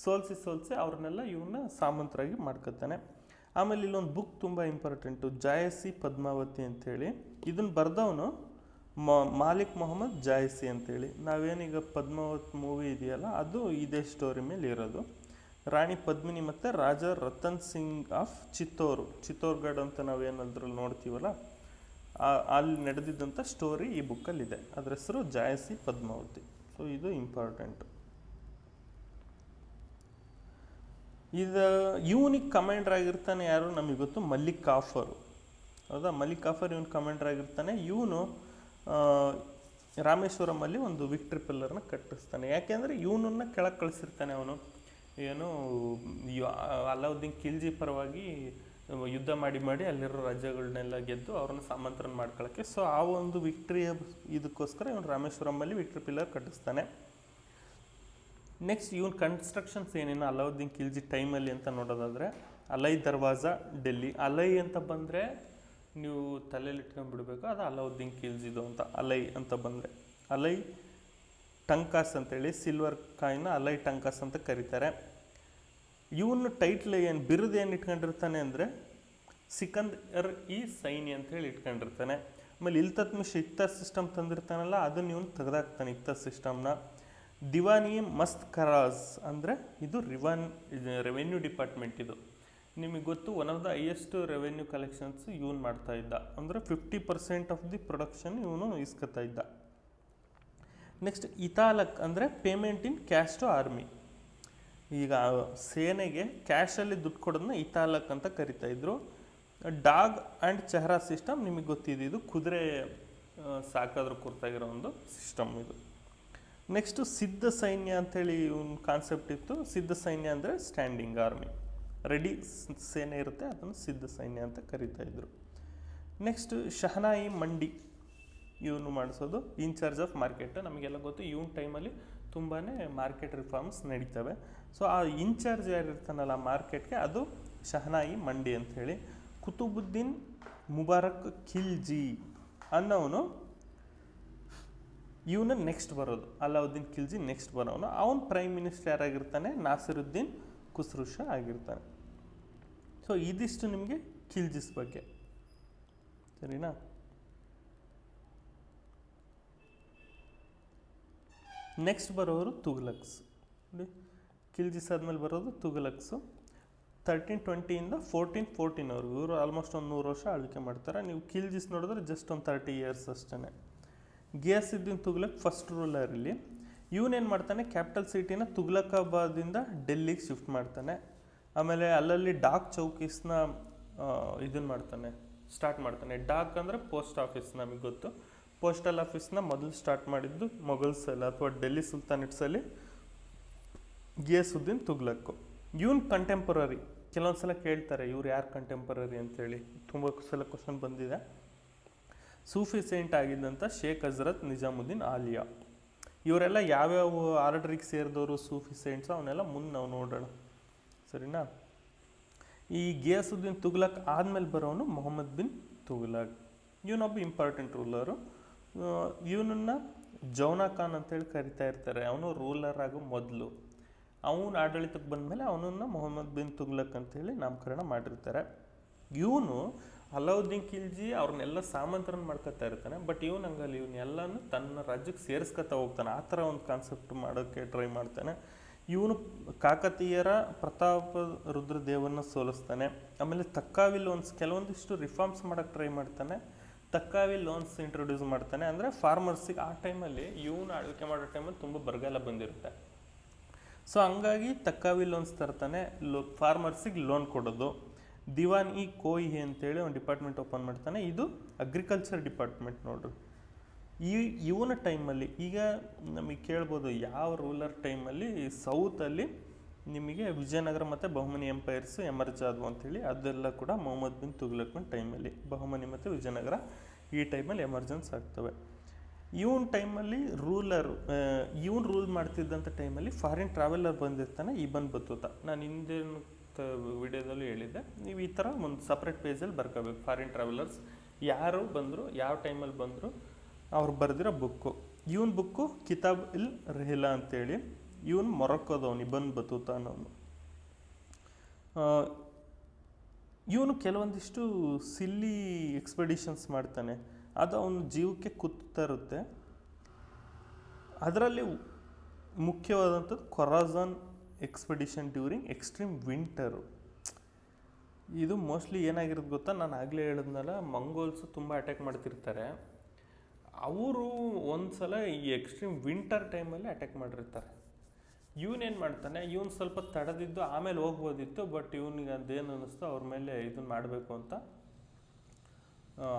ಸೋಲಿಸಿ ಅವ್ರನ್ನೆಲ್ಲ ಇವನ್ನ ಸಾಮಂತರಾಗಿ ಮಾಡ್ಕೊತಾನೆ. ಆಮೇಲೆ ಇಲ್ಲೊಂದು ಬುಕ್ ತುಂಬ ಇಂಪಾರ್ಟೆಂಟು, ಜಾಯಸಿ ಪದ್ಮಾವತಿ ಅಂಥೇಳಿ. ಇದನ್ನು ಬರೆದವನು ಮಾಲಿಕ್ ಮೊಹಮ್ಮದ್ ಜಾಯಸಿ ಅಂತೇಳಿ. ನಾವೇನೀಗ ಪದ್ಮಾವತ್ ಮೂವಿ ಇದೆಯಲ್ಲ, ಅದು ಇದೇ ಸ್ಟೋರಿ ಮೇಲೆ ಇರೋದು. ರಾಣಿ ಪದ್ಮಿನಿ ಮತ್ತು ರಾಜ ರತನ್ ಸಿಂಗ್ ಆಫ್ ಚಿತ್ತೋರ್ಗಢ ಅಂತ ನಾವೇನದ್ರಲ್ಲಿ ನೋಡ್ತೀವಲ್ಲ, ಅಲ್ಲಿ ನಡೆದಿದ್ದಂಥ ಸ್ಟೋರಿ ಈ ಬುಕ್ಕಲ್ಲಿದೆ. ಅದ್ರ ಹೆಸರು ಜಾಯಸಿ ಪದ್ಮಾವತಿ. ಸೊ ಇದು ಇಂಪಾರ್ಟೆಂಟು. ಇದು ಇವನಿಗೆ ಕಮಾಂಡರ್ ಆಗಿರ್ತಾನೆ ಯಾರು ನಮಗೆ ಗೊತ್ತು, ಮಲ್ಲಿಕ್ ಕಾಫರು. ಹೌದಾ? ಮಲ್ಲಿಕ್ ಕಾಫರ್ ಇವನು ಕಮಾಂಡರ್ ಆಗಿರ್ತಾನೆ. ಇವನು ರಾಮೇಶ್ವರಮಲ್ಲಿ ಒಂದು ವಿಕ್ಟ್ರಿ ಪಿಲ್ಲರ್ನ ಕಟ್ಟಿಸ್ತಾನೆ. ಯಾಕೆಂದರೆ ಇವನನ್ನು ಕೆಳಗೆ ಕಳಿಸಿರ್ತಾನೆ ಅವನು. ಏನು ಅಲಾವುದ್ದೀನ್ ಖಿಲ್ಜಿ ಪರವಾಗಿ ಯುದ್ಧ ಮಾಡಿ ಅಲ್ಲಿರೋ ರಾಜ್ಯಗಳನ್ನೆಲ್ಲ ಗೆದ್ದು ಅವ್ರನ್ನ ಸಾಮಂತರನ್ನ ಮಾಡ್ಕೊಳ್ಳೋಕ್ಕೆ. ಸೊ ಆ ಒಂದು ವಿಕ್ಟ್ರಿಯ ಇದಕ್ಕೋಸ್ಕರ ಇವನು ರಾಮೇಶ್ವರಮಲ್ಲಿ ವಿಕ್ಟ್ರಿ ಪಿಲ್ಲರ್ ಕಟ್ಟಿಸ್ತಾನೆ. ನೆಕ್ಸ್ಟ್ ಇವನ್ ಕನ್ಸ್ಟ್ರಕ್ಷನ್ಸ್ ಏನೇನು ಅಲಾವುದ್ದೀನ್ ಖಿಲ್ಜಿ ಟೈಮಲ್ಲಿ ಅಂತ ನೋಡೋದಾದರೆ, ಅಲೈ ದರ್ವಾಜ ಡೆಲ್ಲಿ. ಅಲೈ ಅಂತ ಬಂದರೆ ನೀವು ತಲೆಯಲ್ಲಿ ಇಟ್ಕೊಂಡ್ಬಿಡ್ಬೇಕು, ಅದು ಅಲಾವುದ್ದೀನ್ ಖಿಲ್ಜಿದು ಅಂತ. ಅಲೈ ಅಂತ ಬಂದರೆ ಅಲೈ ಟಂಕಾಸ್ ಅಂತೇಳಿ, ಸಿಲ್ವರ್ ಕಾಯಿನ ಅಲೈ ಟಂಕಾಸ್ ಅಂತ ಕರೀತಾರೆ. ಇವನು ಟೈಟ್ಲ್ ಏನು ಬಿರುದು ಏನು ಇಟ್ಕೊಂಡಿರ್ತಾನೆ ಅಂದರೆ ಸಿಕಂದರ್ ಇ ಸೈನಿ ಅಂತೇಳಿ ಇಟ್ಕೊಂಡಿರ್ತಾನೆ. ಆಮೇಲೆ ಇಲ್ತತ್ಮಿಶ್ ಇಕ್ತಾ ಸಿಸ್ಟಮ್ ತಂದಿರ್ತಾನಲ್ಲ, ಅದನ್ನು ಇವನು ತೆಗೆದಾಕ್ತಾನೆ ಇಕ್ತಾ ಸಿಸ್ಟಮ್ನ. ದಿವಾನಿ ಮಸ್ತ್ ಖರಾಜ್ ಅಂದರೆ ಇದು ರೆವೆನ್ಯೂ ಡಿಪಾರ್ಟ್ಮೆಂಟ್. ಇದು ನಿಮಗೆ ಗೊತ್ತು, one of the highest revenue collections ಇವನು ಮಾಡ್ತಾ ಇದ್ದ. ಅಂದರೆ 50% ಆಫ್ ದಿ ಪ್ರೊಡಕ್ಷನ್ ಇವನು ಇಸ್ಕೊತಾ ಇದ್ದ. ನೆಕ್ಸ್ಟ್ ಇತಾಲಕ್ ಅಂದರೆ payment in cash to army. ಈಗ ಸೇನೆಗೆ ಕ್ಯಾಶಲ್ಲಿ ದುಡ್ಡು ಕೊಡೋದನ್ನ ಇತಾಲಕ್ ಅಂತ ಕರಿತಾ ಇದ್ರು. ಡಾಗ್ ಆ್ಯಂಡ್ ಚೆಹರಾ ಸಿಸ್ಟಮ್ ನಿಮಗೆ ಗೊತ್ತಿದೆ, ಇದು ಕುದುರೆ ಸಾಕಾದ್ರೂ ಕುರ್ತಾಗಿರೋ ಒಂದು ಸಿಸ್ಟಮ್ ಇದು. ನೆಕ್ಸ್ಟು ಸಿದ್ಧ ಸೈನ್ಯ ಅಂಥೇಳಿ ಒಂದು ಕಾನ್ಸೆಪ್ಟ್ ಇತ್ತು. ಸಿದ್ಧ ಸೈನ್ಯ ಅಂದರೆ ಸ್ಟ್ಯಾಂಡಿಂಗ್ ಆರ್ಮಿ, ರೆಡಿ ಸೇನೆ ಇರುತ್ತೆ, ಅದನ್ನು ಸಿದ್ಧ ಸೈನ್ಯ ಅಂತ ಕರಿತಾ ಇದ್ರು. ನೆಕ್ಸ್ಟ್ ಶಹನಾಯಿ ಮಂಡಿ ಇವನು ಮಾಡಿಸೋದು, ಇನ್ಚಾರ್ಜ್ ಆಫ್ ಮಾರ್ಕೆಟ್. ನಮಗೆಲ್ಲ ಗೊತ್ತು, ಇವನ್ ಟೈಮಲ್ಲಿ ತುಂಬಾ ಮಾರ್ಕೆಟ್ ರಿಫಾರ್ಮ್ಸ್ ನಡೀತವೆ. ಸೊ ಆ ಇನ್ಚಾರ್ಜ್ ಯಾರಿರ್ತಾನಲ್ಲ ಮಾರ್ಕೆಟ್ಗೆ, ಅದು ಶಹನಾಯಿ ಮಂಡಿ ಅಂಥೇಳಿ. ಕುತುಬುದ್ದೀನ್ ಮುಬಾರಕ್ ಖಿಲ್ಜಿ ಅನ್ನೋನು ಇವನು ನೆಕ್ಸ್ಟ್ ಬರೋದು, ಅಲಾವುದ್ದೀನ್ ಖಿಲ್ಜಿ ನೆಕ್ಸ್ಟ್ ಬರೋನು. ಅವನ ಪ್ರೈಮ್ ಮಿನಿಸ್ಟರ್ ಯಾರಾಗಿರ್ತಾನೆ, ನಾಸಿರುದ್ದೀನ್ ಖುಸ್ರು ಶಾ ಆಗಿರ್ತಾನೆ. ಸೊ ಇದಿಷ್ಟು ನಿಮಗೆ ಖಿಲ್ಜಿಸ್ ಬಗ್ಗೆ, ಸರಿನಾ? ನೆಕ್ಸ್ಟ್ ಬರೋರು ತುಘಲಕ್ಸ್. ನೋಡಿ, ಖಿಲ್ಜಿಸ್ ಆದಮೇಲೆ ಬರೋದು ತುಘಲಕ್ಸು. 1320 1414 ಇವರು ಆಲ್ಮೋಸ್ಟ್ ಒಂದು 100 ವರ್ಷ ಆಳ್ವಿಕೆ ಮಾಡ್ತಾರೆ. ನೀವು ಖಿಲ್ಜಿಸ್ ನೋಡಿದ್ರೆ ಜಸ್ಟ್ ಒಂದು 30 ಇಯರ್ಸ್ ಅಷ್ಟೇ. ಗಿಯಾಸುದ್ದೀನ್ ತುಘಲಕ್ ಫಸ್ಟ್ ರೂಲರ್ ಇಲ್ಲಿ. ಇವನೇನು ಮಾಡ್ತಾನೆ, ಕ್ಯಾಪಿಟಲ್ ಸಿಟಿನ ತುಘಲಕಾಬಾದಿಂದ ಡೆಲ್ಲಿಗೆ ಶಿಫ್ಟ್ ಮಾಡ್ತಾನೆ. ಆಮೇಲೆ ಅಲ್ಲಲ್ಲಿ ಡಾಕ್ ಚೌಕೀಸ್ನ ಸ್ಟಾರ್ಟ್ ಮಾಡ್ತಾನೆ. ಡಾಕ್ ಅಂದರೆ ಪೋಸ್ಟ್ ಆಫೀಸ್, ನಮಗೆ ಗೊತ್ತು. ಪೋಸ್ಟಲ್ ಆಫೀಸ್ನ ಮೊದಲು ಸ್ಟಾರ್ಟ್ ಮಾಡಿದ್ದು ಮೊಘಲ್ಸಲ್ಲಿ ಅಥವಾ ಡೆಲ್ಲಿ ಸುಲ್ತಾನೇಟ್ಸಲ್ಲಿ ಗಿಯಾಸುದ್ದೀನ್ ತುಘಲಕ್ಕು. ಇವನ್ ಕಂಟೆಂಪರರಿ. ಕೆಲವೊಂದು ಸಲ ಕೇಳ್ತಾರೆ ಇವ್ರು ಯಾರು ಕಂಟೆಂಪರರಿ ಅಂತೇಳಿ, ತುಂಬ ಸಲ ಕ್ವಶನ್ ಬಂದಿದೆ. ಸೂಫಿ ಸೈಂಟ್ ಆಗಿದ್ದಂಥ ಶೇಖ್ ಹಜರತ್ ನಿಜಾಮುದ್ದೀನ್ ಆಲಿಯಾ. ಇವರೆಲ್ಲ ಯಾವ್ಯಾವ ಆರ್ಡರಿಗೆ ಸೇರಿದವರು ಸೂಫಿ ಸೈಂಟ್ಸ್, ಅವನ್ನೆಲ್ಲ ಮುಂದೆ ನಾವು ನೋಡೋಣ, ಸರಿನಾ? ಈ ಗಿಯಾಸುದ್ದೀನ್ ತುಘಲಕ್ ಆದಮೇಲೆ ಬರೋನು ಮೊಹಮ್ಮದ್ ಬಿನ್ ತುಘಲಕ್. ಇವನೊಬ್ಬ ಇಂಪಾರ್ಟೆಂಟ್ ರೂಲರು. ಇವನನ್ನು ಜೌನಾ ಖಾನ್ ಅಂತೇಳಿ ಕರಿತಾ ಇರ್ತಾರೆ. ಅವನು ರೂಲರ್ ಆಗೋ ಮೊದಲು, ಅವನು ಆಡಳಿತಕ್ಕೆ ಬಂದಮೇಲೆ ಅವನನ್ನು ಮೊಹಮ್ಮದ್ ಬಿನ್ ತುಘಲಕ್ ಅಂತೇಳಿ ನಾಮಕರಣ ಮಾಡಿರ್ತಾರೆ. ಇವನು ಅಲಾವುದ್ದೀನ್ ಖಿಲ್ಜಿ ಅವ್ರನ್ನೆಲ್ಲ ಸಾಮಂತರನ್ನ ಮಾಡ್ಕೊತಾ ಇರ್ತಾನೆ. ಬಟ್ ಇವನು ಹಂಗಲ್ಲ, ಇವನ್ನೆಲ್ಲನೂ ತನ್ನ ರಾಜ್ಯಕ್ಕೆ ಸೇರಿಸ್ಕೊತಾ ಹೋಗ್ತಾನೆ. ಆ ಥರ ಒಂದು ಕಾನ್ಸೆಪ್ಟ್ ಮಾಡೋಕ್ಕೆ ಟ್ರೈ ಮಾಡ್ತಾನೆ. ಇವನು ಕಾಕತೀಯರ ಪ್ರತಾಪ ರುದ್ರದೇವನ್ನ ಸೋಲಿಸ್ತಾನೆ. ಆಮೇಲೆ ತಕ್ಕಾವಿ ಲೋನ್ಸ್ ಕೆಲವೊಂದಿಷ್ಟು ರಿಫಾರ್ಮ್ಸ್ ಮಾಡೋಕ್ಕೆ ಟ್ರೈ ಮಾಡ್ತಾನೆ. ತಕ್ಕಾವಿ ಲೋನ್ಸ್ ಇಂಟ್ರೊಡ್ಯೂಸ್ ಮಾಡ್ತಾನೆ. ಅಂದರೆ ಫಾರ್ಮರ್ಸಿಗೆ ಆ ಟೈಮಲ್ಲಿ ಇವನು ಆಳ್ವಿಕೆ ಮಾಡೋ ಟೈಮಲ್ಲಿ ತುಂಬ ಬರಗಾಲ ಬಂದಿರುತ್ತೆ. ಸೊ ಹಂಗಾಗಿ ತಕ್ಕಾವಿ ಲೋನ್ಸ್ ತರ್ತಾನೆ, ಫಾರ್ಮರ್ಸಿಗೆ ಲೋನ್ ಕೊಡೋದು. ದಿವಾನ್ ಇ ಕೋಯಿ ಅಂತೇಳಿ ಒಂದು ಡಿಪಾರ್ಟ್ಮೆಂಟ್ ಓಪನ್ ಮಾಡ್ತಾನೆ. ಇದು ಅಗ್ರಿಕಲ್ಚರ್ ಡಿಪಾರ್ಟ್ಮೆಂಟ್ ನೋಡ್ರಿ. ಇವನ ಟೈಮಲ್ಲಿ ಈಗ ನಮಗೆ ಕೇಳ್ಬೋದು ಯಾವ ರೂಲರ್ ಟೈಮಲ್ಲಿ ಸೌತಲ್ಲಿ ನಿಮಗೆ ವಿಜಯನಗರ ಮತ್ತು ಬಹುಮನಿ ಎಂಪೈರ್ಸ್ ಎಮರ್ಜ್ ಆದವು ಅಂಥೇಳಿ, ಅದೆಲ್ಲ ಕೂಡ ಮೊಹಮ್ಮದ್ ಬಿನ್ ತುಘಲಕ್ನ ಟೈಮಲ್ಲಿ ಬಹುಮನಿ ಮತ್ತು ವಿಜಯನಗರ ಈ ಟೈಮಲ್ಲಿ ಎಮರ್ಜೆನ್ಸ್ ಆಗ್ತವೆ. ಇವನ್ ಟೈಮಲ್ಲಿ ಇವನು ರೂಲ್ ಮಾಡ್ತಿದ್ದಂಥ ಟೈಮಲ್ಲಿ ಫಾರಿನ್ ಟ್ರಾವೆಲರ್ ಬಂದಿರ್ತಾನೆ, ಇಬನ್ ಬತ್ತೂತ. ನಾನು ಹಿಂದಿನ ವಿಡಿಯೋದಲ್ಲೂ ಹೇಳಿದ್ದೆ, ನೀವು ಈ ಥರ ಒಂದು ಸಪ್ರೇಟ್ ಪೇಜಲ್ಲಿ ಬರ್ಕೋಬೇಕು. ಫಾರಿನ್ ಟ್ರಾವೆಲರ್ಸ್ ಯಾರು ಬಂದರು, ಯಾವ ಟೈಮಲ್ಲಿ ಬಂದರು, ಅವ್ರು ಬರೆದಿರೋ ಬುಕ್ಕು. ಇವನ್ ಬುಕ್ಕು ಕಿತಾಬ್ ಇಲ್ ರೆಹ್ಲಾ ಅಂತೇಳಿ. ಇವನು ಮೊರಕ್ಕೋದವನು, ಇಬನ್ ಬತ್ತೂತ ಅನ್ನೋನು. ಇವನು ಕೆಲವೊಂದಿಷ್ಟು ಸಿಲ್ಲಿ ಎಕ್ಸ್ಪೆಡಿಷನ್ಸ್ ಮಾಡ್ತಾನೆ, ಅದು ಅವನ ಜೀವಕ್ಕೆ ಕುತ್ತಾ ಇರುತ್ತೆ. ಅದರಲ್ಲಿ ಮುಖ್ಯವಾದಂಥದ್ದು ಖೊರಾಜಾನ್ ಎಕ್ಸ್ಪೆಡಿಷನ್ ಡ್ಯೂರಿಂಗ್ ಎಕ್ಸ್ಟ್ರೀಮ್ ವಿಂಟರು. ಇದು ಮೋಸ್ಟ್ಲಿ ಏನಾಗಿರೋದು ಗೊತ್ತಾ, ನಾನು ಆಗಲೇ ಹೇಳಿದ್ನಲ್ಲ, ಮಂಗೋಲ್ಸು ತುಂಬ ಅಟ್ಯಾಕ್ ಮಾಡ್ತಿರ್ತಾರೆ. ಅವರು ಒಂದು ಸಲ ಈ ಎಕ್ಸ್ಟ್ರೀಮ್ ವಿಂಟರ್ ಟೈಮಲ್ಲಿ ಅಟ್ಯಾಕ್ ಮಾಡಿರ್ತಾರೆ. ಇವನೇನು ಮಾಡ್ತಾನೆ, ಇವನು ಸ್ವಲ್ಪ ತಡೆದಿದ್ದು ಆಮೇಲೆ ಹೋಗ್ಬೋದಿತ್ತು, ಬಟ್ ಇವನಿಗೆ ಅದೇನು ಅನ್ನಿಸ್ತು ಅವ್ರ ಮೇಲೆ ಇದನ್ನು ಮಾಡಬೇಕು ಅಂತ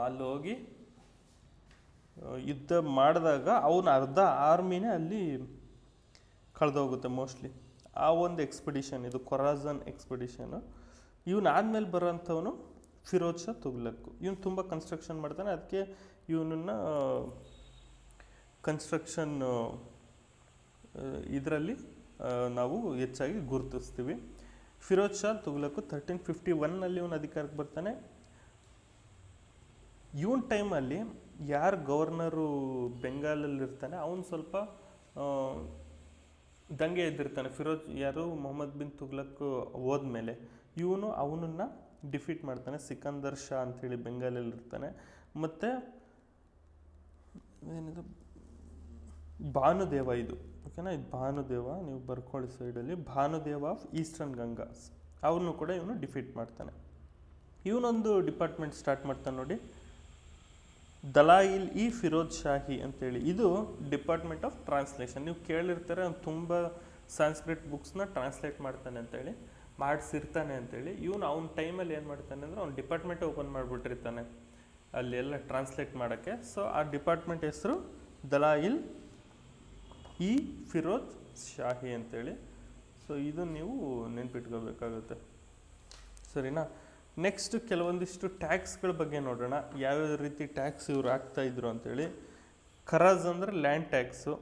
ಅಲ್ಲಿ ಹೋಗಿ ಯುದ್ಧ ಮಾಡಿದಾಗ ಅವನ ಅರ್ಧ ಆರ್ಮಿನೇ ಅಲ್ಲಿ ಕಳೆದೋಗುತ್ತೆ ಮೋಸ್ಟ್ಲಿ. ಆ ಒಂದು ಎಕ್ಸ್ಪೆಡಿಷನ್ ಇದು ಖೊರಾಜಾನ್ ಎಕ್ಸ್ಪೆಡಿಷನು. ಇವನು ಆದಮೇಲೆ ಬರೋಂಥವನು ಫಿರೋಜ್ ಶಾ ತುಘಲಕ್. ಇವನು ತುಂಬ ಕನ್ಸ್ಟ್ರಕ್ಷನ್ ಮಾಡ್ತಾನೆ, ಅದಕ್ಕೆ ಇವನನ್ನು ಕನ್ಸ್ಟ್ರಕ್ಷನ್ ಇದರಲ್ಲಿ ನಾವು ಹೆಚ್ಚಾಗಿ ಗುರುತಿಸ್ತೀವಿ. ಫಿರೋಜ್ ಶಾ ತುಘಲಕ್ 1351ನಲ್ಲಿ ಇವನು ಅಧಿಕಾರಕ್ಕೆ ಬರ್ತಾನೆ. ಇವನ್ ಟೈಮಲ್ಲಿ ಯಾರು ಗವರ್ನರು ಬೆಂಗಾಲಲ್ಲಿರ್ತಾನೆ ಅವನು ಸ್ವಲ್ಪ ದಂಗೆ ಎದ್ದಿರ್ತಾನೆ. ಮೊಹಮ್ಮದ್ ಬಿನ್ ತುಘಲಕ್ ಹೋದ್ಮೇಲೆ ಇವನು ಅವನನ್ನು ಡಿಫೀಟ್ ಮಾಡ್ತಾನೆ. ಸಿಕಂದರ್ ಶಾ ಅಂಥೇಳಿ ಬೆಂಗಾಲಲ್ಲಿರ್ತಾನೆ. ಮತ್ತು ಏನಿದು ಭಾನುದೇವ, ಇದು ಓಕೆನಾ, ಇದು ಭಾನುದೇವ, ನೀವು ಬರ್ಕೊಳ್ಳಿ ಸೈಡಲ್ಲಿ. ಭಾನುದೇವ ಆಫ್ ಈಸ್ಟರ್ನ್ ಗಂಗಾಸ್, ಅವನು ಕೂಡ ಇವನು ಡಿಫೀಟ್ ಮಾಡ್ತಾನೆ. ಇವನೊಂದು ಡಿಪಾರ್ಟ್ಮೆಂಟ್ ಸ್ಟಾರ್ಟ್ ಮಾಡ್ತಾನೆ ನೋಡಿ, ದಲಾಯಿಲ್ ಇ ಫಿರೋಜ್ ಶಾಹಿ ಅಂತೇಳಿ. ಇದು ಡಿಪಾರ್ಟ್ಮೆಂಟ್ ಆಫ್ ಟ್ರಾನ್ಸ್ಲೇಷನ್. ನೀವು ಕೇಳಿರ್ತಾರೆ, ಅವ್ನು ತುಂಬ ಸಾಂಸ್ಕ್ರಿಟ್ ಬುಕ್ಸ್ನ ಟ್ರಾನ್ಸ್ಲೇಟ್ ಮಾಡ್ತಾನೆ ಅಂತೇಳಿ, ಮಾಡಿಸಿರ್ತಾನೆ ಅಂತೇಳಿ. ಇವನು ಅವ್ನ ಟೈಮಲ್ಲಿ ಏನು ಮಾಡ್ತಾನೆ ಅಂದರೆ ಅವ್ನು ಡಿಪಾರ್ಟ್ಮೆಂಟ್ ಓಪನ್ ಮಾಡಿಬಿಟ್ಟಿರ್ತಾನೆ ಅಲ್ಲಿ ಎಲ್ಲ ಟ್ರಾನ್ಸ್ಲೇಟ್ ಮಾಡೋಕ್ಕೆ. ಸೊ ಆ ಡಿಪಾರ್ಟ್ಮೆಂಟ್ ಹೆಸರು ದಲಾಯಿಲ್ ಇ ಫಿರೋಜ್ ಶಾಹಿ ಅಂತೇಳಿ. ಸೊ ಇದು ನೀವು ನೆನ್ಪಿಟ್ಕೋಬೇಕಾಗುತ್ತೆ, ಸರಿನಾ. ನೆಕ್ಸ್ಟ್ ಕೆಲವೊಂದಿಷ್ಟು ಟ್ಯಾಕ್ಸ್ಗಳ ಬಗ್ಗೆ ನೋಡೋಣ, ಯಾವ್ಯಾವ ರೀತಿ ಟ್ಯಾಕ್ಸ್ ಇವ್ರು ಹಾಕ್ತಾಯಿದ್ರು ಅಂತೇಳಿ. ಖರಾಜ್ ಅಂದರೆ ಲ್ಯಾಂಡ್ ಟ್ಯಾಕ್ಸು.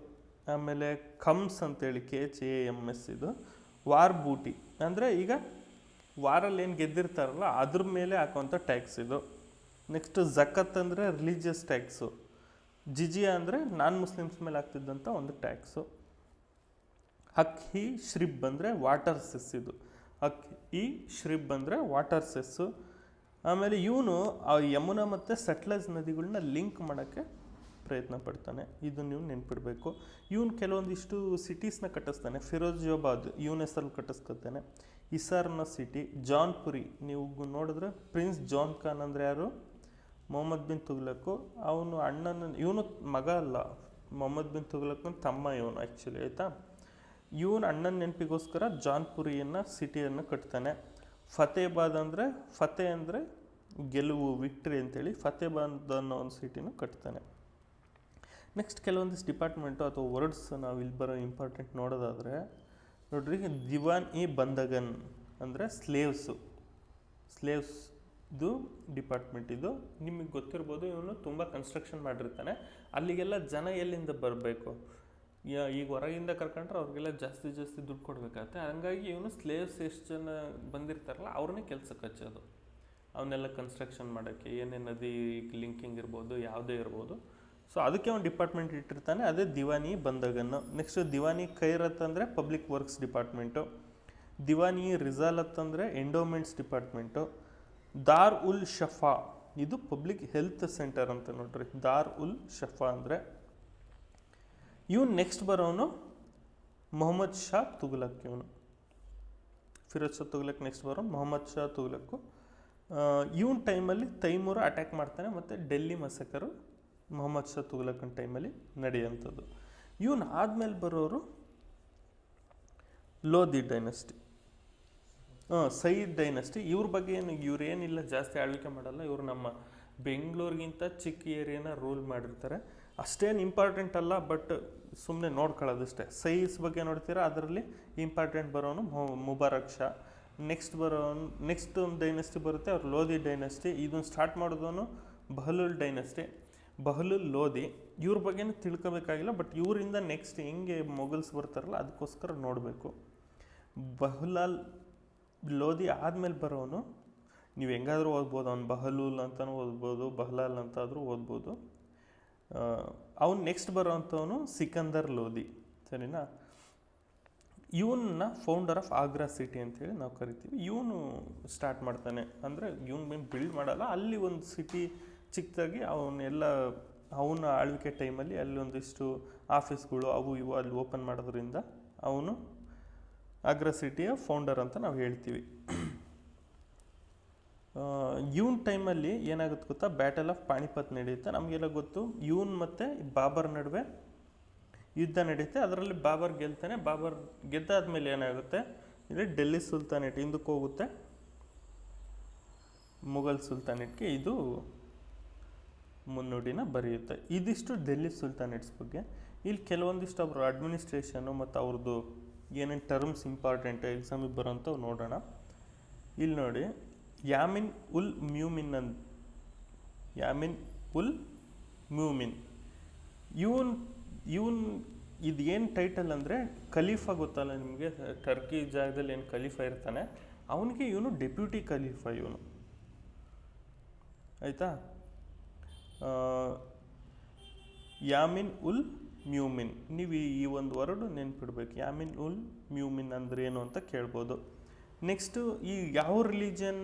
ಆಮೇಲೆ ಕಮ್ಸ್ ಅಂತೇಳಿ KHAMS, ಇದು ವಾರ್ ಬೂಟಿ ಅಂದರೆ ಈಗ ವಾರಲ್ಲಿ ಏನು ಗೆದ್ದಿರ್ತಾರಲ್ಲ ಅದ್ರ ಮೇಲೆ ಹಾಕುವಂಥ ಟ್ಯಾಕ್ಸ್ ಇದು. ನೆಕ್ಸ್ಟ್ ಜಕತ್ ಅಂದರೆ ರಿಲಿಜಿಯಸ್ ಟ್ಯಾಕ್ಸು. ಜಿಜಿಯಾ ಅಂದರೆ ನಾನ್ ಮುಸ್ಲಿಮ್ಸ್ ಮೇಲೆ ಆಗ್ತಿದ್ದಂಥ ಒಂದು ಟ್ಯಾಕ್ಸು. ಹಕ್ ಹಿ ಶ್ರಿಬ್ ಅಂದರೆ ವಾಟರ್ ಸೆಸ್, ಇದು ಹಕ್ ಈ ಶ್ರಿಬ್ ಅಂದರೆ ವಾಟರ್ ಸೆಸ್ಸು. ಆಮೇಲೆ ಇವನು ಆ ಯಮುನಾ ಮತ್ತು ಸಟ್ಲೆಜ್ ನದಿಗಳನ್ನ ಲಿಂಕ್ ಮಾಡೋಕ್ಕೆ ಪ್ರಯತ್ನ ಪಡ್ತಾನೆ, ಇದು ನೀವು ನೆನ್ಪಿಡಬೇಕು. ಇವನು ಕೆಲವೊಂದಿಷ್ಟು ಸಿಟೀಸ್ನ ಕಟ್ಟಿಸ್ತಾನೆ. ಫಿರೋಜಾಬಾದ್ ಇವನ ಹೆಸರಲ್ಲಿ ಕಟ್ಟಿಸ್ಕೊತಾನೆ. ಇಸಾರ್ ಅನ್ನೋ ಸಿಟಿ. ಜಾನ್ಪುರಿ ನೀವು ನೋಡಿದ್ರೆ ಪ್ರಿನ್ಸ್ ಜಾನ್ ಖಾನ್ ಅಂದರೆ ಯಾರು, ಮೊಹಮ್ಮದ್ ಬಿನ್ ತುಘಲಕ್ಕು. ಅವನು ಇವನು ಮಗ ಅಲ್ಲ, ಮೊಹಮ್ಮದ್ ಬಿನ್ ತುಘಲಕ್ನ ತಮ್ಮ ಇವನು ಆ್ಯಕ್ಚುಲಿ, ಆಯಿತಾ. ಇವನು ಅಣ್ಣನ ನೆನಪಿಗೋಸ್ಕರ ಜಾನ್ಪುರಿಯನ್ನು ಸಿಟಿಯನ್ನು ಕಟ್ತಾನೆ. ಫತೇಬಾದ್ ಅಂದರೆ ಅಂದರೆ ಗೆಲುವು, ವಿಕ್ಟ್ರಿ ಅಂತೇಳಿ ಫತೇಬಾದ್ ಅನ್ನೋ ಒಂದು ಸಿಟಿನೂ ಕಟ್ತಾನೆ. ನೆಕ್ಸ್ಟ್ ಕೆಲವೊಂದಿಷ್ಟು ಡಿಪಾರ್ಟ್ಮೆಂಟು ಅಥವಾ ವರ್ಡ್ಸ್ ನಾವು ಇಲ್ಲಿ ಬರೋ ಇಂಪಾರ್ಟೆಂಟ್ ನೋಡೋದಾದರೆ ನೋಡ್ರಿ, ದಿವಾನ್ ಇ ಬಂದಗನ್ ಅಂದರೆ ಸ್ಲೇವ್ಸ್ದು ಡಿಪಾರ್ಟ್ಮೆಂಟ್. ಇದು ನಿಮಗೆ ಗೊತ್ತಿರ್ಬೋದು, ಇವನು ತುಂಬ ಕನ್ಸ್ಟ್ರಕ್ಷನ್ ಮಾಡಿರ್ತಾನೆ. ಅಲ್ಲಿಗೆಲ್ಲ ಜನ ಎಲ್ಲಿಂದ ಬರಬೇಕು, ಈಗ ಹೊರಗಿಂದ ಕರ್ಕೊಂಡ್ರೆ ಅವ್ರಿಗೆಲ್ಲ ಜಾಸ್ತಿ ದುಡ್ಡು ಕೊಡಬೇಕಾಗತ್ತೆ. ಹಂಗಾಗಿ ಇವನು ಸ್ಲೇವ್ಸ್ ಎಷ್ಟು ಜನ ಬಂದಿರ್ತಾರಲ್ಲ ಅವ್ರನ್ನೇ ಕೆಲಸಕ್ಕೆ ಹಚ್ಚೋದು, ಅವನ್ನೆಲ್ಲ ಕನ್ಸ್ಟ್ರಕ್ಷನ್ ಮಾಡೋಕ್ಕೆ. ಏನೇನು ನದಿ ಲಿಂಕಿಂಗ್ ಇರ್ಬೋದು, ಯಾವುದೇ ಇರ್ಬೋದು. ಸೊ ಅದಕ್ಕೆ ಒಂದು ಡಿಪಾರ್ಟ್ಮೆಂಟ್ ಇಟ್ಟಿರ್ತಾನೆ, ಅದೇ ದಿವಾನಿ ಬಂದಗನ್ನು. ನೆಕ್ಸ್ಟ್ ದಿವಾನಿ ಖೈರತ್ ಅಂದರೆ ಪಬ್ಲಿಕ್ ವರ್ಕ್ಸ್ ಡಿಪಾರ್ಟ್ಮೆಂಟು. ದಿವಾನಿ ರಿಜಾಲತ್ ಅಂದರೆ ಎಂಡೋಮೆಂಟ್ಸ್ ಡಿಪಾರ್ಟ್ಮೆಂಟು. ದಾರ್ ಉಲ್ ಶಫಾ ಇದು ಪಬ್ಲಿಕ್ ಹೆಲ್ತ್ ಸೆಂಟರ್ ಅಂತ ನೋಡ್ರಿ, ದಾರ್ ಉಲ್ ಶಫಾ ಅಂದರೆ. ಇವನು ನೆಕ್ಸ್ಟ್ ಬರೋನು ಮೊಹಮ್ಮದ್ ಶಾ ತುಘಲಕ್. ಇವನು ಫಿರೋಜ್ ಶಾ ತುಘಲಕ್ ನೆಕ್ಸ್ಟ್ ಬರೋನು ಮೊಹಮ್ಮದ್ ಶಾ ತುಘಲಕ್ಕು. ಇವನ್ ಟೈಮಲ್ಲಿ ತೈಮೂರ ಅಟ್ಯಾಕ್ ಮಾಡ್ತಾನೆ, ಮತ್ತು ಡೆಲ್ಲಿ ಮಸಕರು ಮೊಹಮ್ಮದ್ ಶಾ ತುಘಲಕ್ನ ಟೈಮಲ್ಲಿ ನಡೆಯುವಂಥದ್ದು. ಇವನು ಆದಮೇಲೆ ಬರೋರು ಲೋಧಿ ಡೈನಸ್ಟಿ, ಸಯೀದ್ ಡೈನಸ್ಟಿ. ಇವ್ರ ಬಗ್ಗೆ ಇವ್ರೇನಿಲ್ಲ ಜಾಸ್ತಿ ಆಳ್ವಿಕೆ ಮಾಡಲ್ಲ. ಇವರು ನಮ್ಮ ಬೆಂಗಳೂರಿಗಿಂತ ಚಿಕ್ಕ ಏರಿಯಾನ ರೂಲ್ ಮಾಡಿರ್ತಾರೆ. ಅಷ್ಟೇನು ಇಂಪಾರ್ಟೆಂಟ್ ಅಲ್ಲ, ಬಟ್ ಸುಮ್ಮನೆ ನೋಡ್ಕೊಳ್ಳೋದಷ್ಟೇ. ಸೈನ್ಸ್ ಬಗ್ಗೆ ನೋಡ್ತೀರಾ, ಅದರಲ್ಲಿ ಇಂಪಾರ್ಟೆಂಟ್ ಬರೋನು ಮುಬಾರಕ್ ಶಾ. ನೆಕ್ಸ್ಟ್ ಒಂದು ಡೈನೆಸ್ಟಿ ಬರುತ್ತೆ, ಅವ್ರು ಲೋಧಿ ಡೈನೆಸ್ಟಿ. ಇದನ್ನು ಸ್ಟಾರ್ಟ್ ಮಾಡಿದವನು ಬಹಲೂಲ್ ಡೈನೆಸ್ಟಿ, ಬಹಲೂಲ್ ಲೋಧಿ. ಇವ್ರ ಬಗ್ಗೆನೂ ತಿಳ್ಕೊಬೇಕಾಗಿಲ್ಲ, ಬಟ್ ಇವರಿಂದ ನೆಕ್ಸ್ಟ್ ಹೆಂಗೆ ಮೊಘಲ್ಸ್ ಬರ್ತಾರಲ್ಲ ಅದಕ್ಕೋಸ್ಕರ ನೋಡಬೇಕು. ಬಹ್ಲಾಲ್ ಲೋಧಿ ಆದಮೇಲೆ ಬರೋನು ನೀವು ಹೆಂಗಾದರೂ ಓದ್ಬೋದು, ಅವ್ನು ಬಹಲೂಲ್ ಅಂತಲೂ ಓದ್ಬೋದು, ಬಹ್ಲಾಲ್ ಅಂತ ಆದರೂ ಓದ್ಬೋದು. ಅವನು ನೆಕ್ಸ್ಟ್ ಬರೋವಂಥವನು ಸಿಕಂದರ್ ಲೋಧಿ, ಸರಿನಾ. ಇವನ್ನ ಫೌಂಡರ್ ಆಫ್ ಆಗ್ರಾ ಸಿಟಿ ಅಂತೇಳಿ ನಾವು ಕರಿತೀವಿ. ಇವನು ಸ್ಟಾರ್ಟ್ ಮಾಡ್ತಾನೆ, ಅಂದರೆ ಇವನು ಮೇನ್ ಬಿಲ್ಡ್ ಮಾಡಲ್ಲ, ಅಲ್ಲಿ ಒಂದು ಸಿಟಿ ಚಿಕ್ಕದಾಗಿ ಅವನ ಆಳ್ವಿಕೆ ಟೈಮಲ್ಲಿ ಅಲ್ಲಿ ಒಂದಿಷ್ಟು ಆಫೀಸ್ಗಳು ಅವು ಇವು ಅಲ್ಲಿ ಓಪನ್ ಮಾಡೋದ್ರಿಂದ ಅವನು ಆಗ್ರಾ ಸಿಟಿಯ ಫೌಂಡರ್ ಅಂತ ನಾವು ಹೇಳ್ತೀವಿ. ಇವನ್ ಟೈಮಲ್ಲಿ ಏನಾಗುತ್ತೆ ಗೊತ್ತಾ, ಬ್ಯಾಟಲ್ ಆಫ್ ಪಾಣಿಪತ್ ನಡೆಯುತ್ತೆ. ನಮಗೆಲ್ಲ ಗೊತ್ತು, ಇವನ್ ಮತ್ತು ಬಾಬರ್ ನಡುವೆ ಯುದ್ಧ ನಡೆಯುತ್ತೆ. ಅದರಲ್ಲಿ ಬಾಬರ್ ಗೆಲ್ತಾನೆ. ಬಾಬರ್ ಗೆದ್ದಾದ್ಮೇಲೆ ಏನಾಗುತ್ತೆ, ಇಲ್ಲಿ ಡೆಲ್ಲಿ ಸುಲ್ತಾನೇಟ್ ಹಿಂದಕ್ಕೆ ಹೋಗುತ್ತೆ, ಮುಘಲ್ ಸುಲ್ತಾನೇಟ್ಗೆ ಇದು ಮುನ್ನುಡಿನ ಬರೆಯುತ್ತೆ. ಇದಿಷ್ಟು ಡೆಲ್ಲಿ ಸುಲ್ತಾನೇಟ್ಸ್ ಬಗ್ಗೆ. ಇಲ್ಲಿ ಕೆಲವೊಂದಿಷ್ಟು ಅವ್ರ ಅಡ್ಮಿನಿಸ್ಟ್ರೇಷನು ಮತ್ತು ಅವ್ರದ್ದು ಏನೇನು ಟರ್ಮ್ಸ್ ಇಂಪಾರ್ಟೆಂಟ್ ಎಕ್ಸಾಮಿಗೆ ಬರೋಂಥವು ನೋಡೋಣ. ಇಲ್ಲಿ ನೋಡಿ, ಯಾಮಿನ್ ಉಲ್ ಮ್ಯೂಮಿನ್ ಇವನ್ ಇದು ಏನು ಟೈಟಲ್ ಅಂದರೆ ಖಲೀಫಾ. ಗೊತ್ತಲ್ಲ ನಿಮಗೆ, ಟರ್ಕಿ ಜಾಗದಲ್ಲಿ ಏನು ಖಲೀಫಾ ಇರ್ತಾನೆ ಅವನಿಗೆ ಇವನು ಡೆಪ್ಯೂಟಿ ಖಲೀಫಾ ಇವನು, ಆಯಿತಾ. ಯಾಮಿನ್ ಉಲ್ ಮ್ಯೂಮಿನ್, ನೀವು ಈ ಒಂದು ವರ್ಡ್ ನೆನ್ಪಿಡ್ಬೇಕು. ಯಾಮಿನ್ ಉಲ್ ಮ್ಯೂಮಿನ್ ಅಂದ್ರೆ ಏನು ಅಂತ ಕೇಳ್ಬೋದು. ನೆಕ್ಸ್ಟು ಈ ಯಾವ ರಿಲಿಜನ್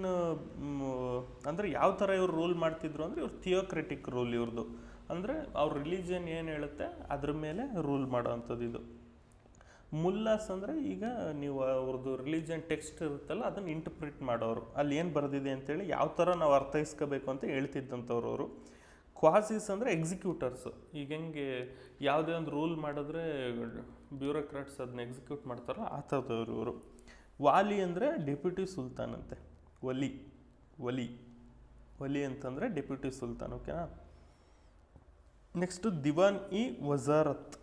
ಅಂದರೆ ಯಾವ ಥರ ಇವ್ರು ರೂಲ್ ಮಾಡ್ತಿದ್ರು ಅಂದರೆ ಇವ್ರು ಥಿಯೋಕ್ರೆಟಿಕ್ ರೂಲ್ ಇವ್ರದ್ದು. ಅಂದರೆ ಅವ್ರ ರಿಲಿಜನ್ ಏನು ಹೇಳುತ್ತೆ ಅದ್ರ ಮೇಲೆ ರೂಲ್ ಮಾಡೋ ಅಂಥದ್ದು ಇದು. ಮುಲ್ಲಾಸ್ ಅಂದರೆ ಈಗ ನೀವು ಅವ್ರದ್ದು ರಿಲಿಜನ್ ಟೆಕ್ಸ್ಟ್ ಇರುತ್ತಲ್ಲ ಅದನ್ನು ಇಂಟರ್ಪ್ರಿಟ್ ಮಾಡೋರು, ಅಲ್ಲಿ ಏನು ಬರೆದಿದೆ ಅಂತೇಳಿ ಯಾವ ಥರ ನಾವು ಅರ್ಥೈಸ್ಕೋಬೇಕು ಅಂತ ಹೇಳ್ತಿದ್ದಂಥವ್ರು ಅವರು. ಕ್ವಾಸಿಸ್ ಅಂದರೆ ಎಕ್ಸಿಕ್ಯೂಟರ್ಸು. ಈಗ ಹೆಂಗೆ ಯಾವುದೇ ಒಂದು ರೂಲ್ ಮಾಡಿದ್ರೆ ಬ್ಯೂರೋಕ್ರಾಟ್ಸ್ ಅದನ್ನ ಎಕ್ಸಿಕ್ಯೂಟ್ ಮಾಡ್ತಾರೋ ಆ ಥರದವ್ರು ಇವರು. ವಾಲಿ ಅಂದರೆ ಡೆಪ್ಯೂಟಿ ಸುಲ್ತಾನ್ ಅಂತೆ. ವಲಿ ಅಂತಂದರೆ ಡೆಪ್ಯೂಟಿ ಸುಲ್ತಾನ್, ಓಕೆನಾ. ನೆಕ್ಸ್ಟು ದಿವಾನ್ ಇ ವಜಾರತ್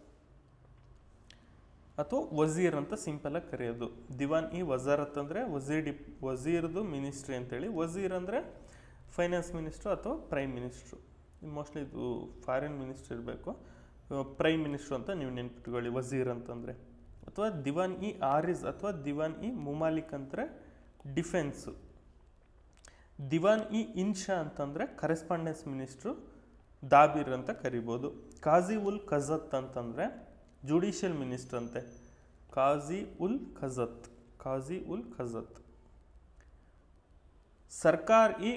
ಅಥವಾ ವಜೀರ್ ಅಂತ ಸಿಂಪಲಾಗಿ ಕರೆಯೋದು. ದಿವಾನ್ ಇ ವಜಾರತ್ ಅಂದರೆ ವಜೀರ್ದು ಮಿನಿಸ್ಟ್ರಿ ಅಂತೇಳಿ. ವಜೀರ್ ಅಂದರೆ ಫೈನಾನ್ಸ್ ಮಿನಿಸ್ಟ್ರು ಅಥವಾ ಪ್ರೈಮ್ ಮಿನಿಸ್ಟ್ರು. ಮೋಸ್ಟ್ಲಿ ಇದು ಫಾರಿನ್ ಮಿನಿಸ್ಟ್ರಿ ಇರಬೇಕು. ಪ್ರೈಮ್ ಮಿನಿಸ್ಟ್ರು ಅಂತ ನೀವು ನೆನ್ಪಿಟ್ಕೊಳ್ಳಿ ವಜೀರ್ ಅಂತಂದರೆ. ಅಥವಾ ದಿವಾನ್ ಇ ಆರಿಸ್ ಅಥವಾ ದಿವಾನ್ ಇ ಮುಮಾಲಿಕ್ ಅಂದರೆ ಡಿಫೆನ್ಸು. ದಿವಾನ್ ಇ ಇನ್ಶಾ ಅಂತಂದರೆ ಕರೆಸ್ಪಾಂಡೆನ್ಸ್ ಮಿನಿಸ್ಟ್ರು, ದಾಬಿರ್ ಅಂತ ಕರಿಬೋದು. ಕಾಜಿ ಉಲ್ ಖಜತ್ ಅಂತಂದರೆ ಜುಡಿಷಿಯಲ್ ಮಿನಿಸ್ಟರ್ ಅಂತೆ, ಕಾಜಿ ಉಲ್ ಖಜತ್. ಸರ್ಕಾರ್ ಇ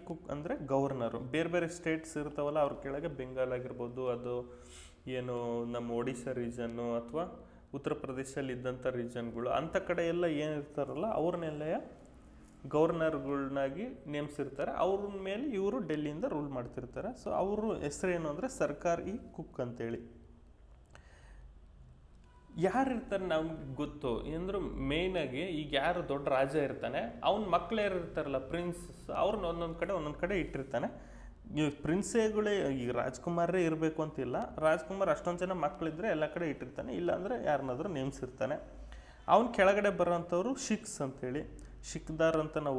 ಕುಕ್ ಅಂದರೆ ಗವರ್ನರು. ಬೇರೆ ಬೇರೆ ಸ್ಟೇಟ್ಸ್ ಇರ್ತಾವಲ್ಲ ಅವ್ರ ಕೆಳಗೆ ಬೆಂಗಾಲ್ ಆಗಿರ್ಬೋದು, ಅದು ಏನು ನಮ್ಮ ಒಡಿಶಾ ರೀಜನ್ನು ಅಥವಾ ಉತ್ತರ ಪ್ರದೇಶದಲ್ಲಿ ಇದ್ದಂಥ ರೀಜನ್ಗಳು ಅಂಥ ಕಡೆ ಎಲ್ಲ ಏನಿರ್ತಾರಲ್ಲ ಅವ್ರನ್ನೆಲ್ಲ ಗವರ್ನರ್ಗಳನ್ನಾಗಿ ನೇಮಿಸಿರ್ತಾರೆ. ಅವ್ರ ಮೇಲೆ ಇವರು ಡೆಲ್ಲಿಯಿಂದ ರೂಲ್ ಮಾಡ್ತಿರ್ತಾರೆ. ಸೊ ಅವರು ಹೆಸರೇನು ಅಂದರೆ ಸರ್ಕಾರ್ ಇ ಕುಕ್ ಅಂತೇಳಿ. ಯಾರಿರ್ತಾರೆ ನಮ್ಗೆ ಗೊತ್ತು ಅಂದ್ರೆ ಮೇಯ್ನಾಗಿ ಈಗ ಯಾರು ದೊಡ್ಡ ರಾಜ ಇರ್ತಾನೆ ಅವ್ನ ಮಕ್ಳು ಯಾರು ಇರ್ತಾರಲ್ಲ ಪ್ರಿನ್ಸ್, ಅವ್ರನ್ನ ಒಂದೊಂದು ಕಡೆ ಇಟ್ಟಿರ್ತಾನೆ. ಈ ಪ್ರಿನ್ಸೇಗಳೇ ಈಗ ರಾಜ್ಕುಮಾರೇ ಇರಬೇಕು ಅಂತಿಲ್ಲ, ರಾಜ್ಕುಮಾರ್ ಅಷ್ಟೊಂದು ಜನ ಮಕ್ಕಳಿದ್ರೆ ಎಲ್ಲ ಕಡೆ ಇಟ್ಟಿರ್ತಾನೆ, ಇಲ್ಲಾಂದರೆ ಯಾರನ್ನಾದ್ರೂ ನೇಮಿಸಿರ್ತಾನೆ. ಅವನ ಕೆಳಗಡೆ ಬರೋವಂಥವ್ರು ಶಿಖ್ಸ್ ಅಂತೇಳಿ, ಶಿಖ್ದಾರ್ ಅಂತ ನಾವು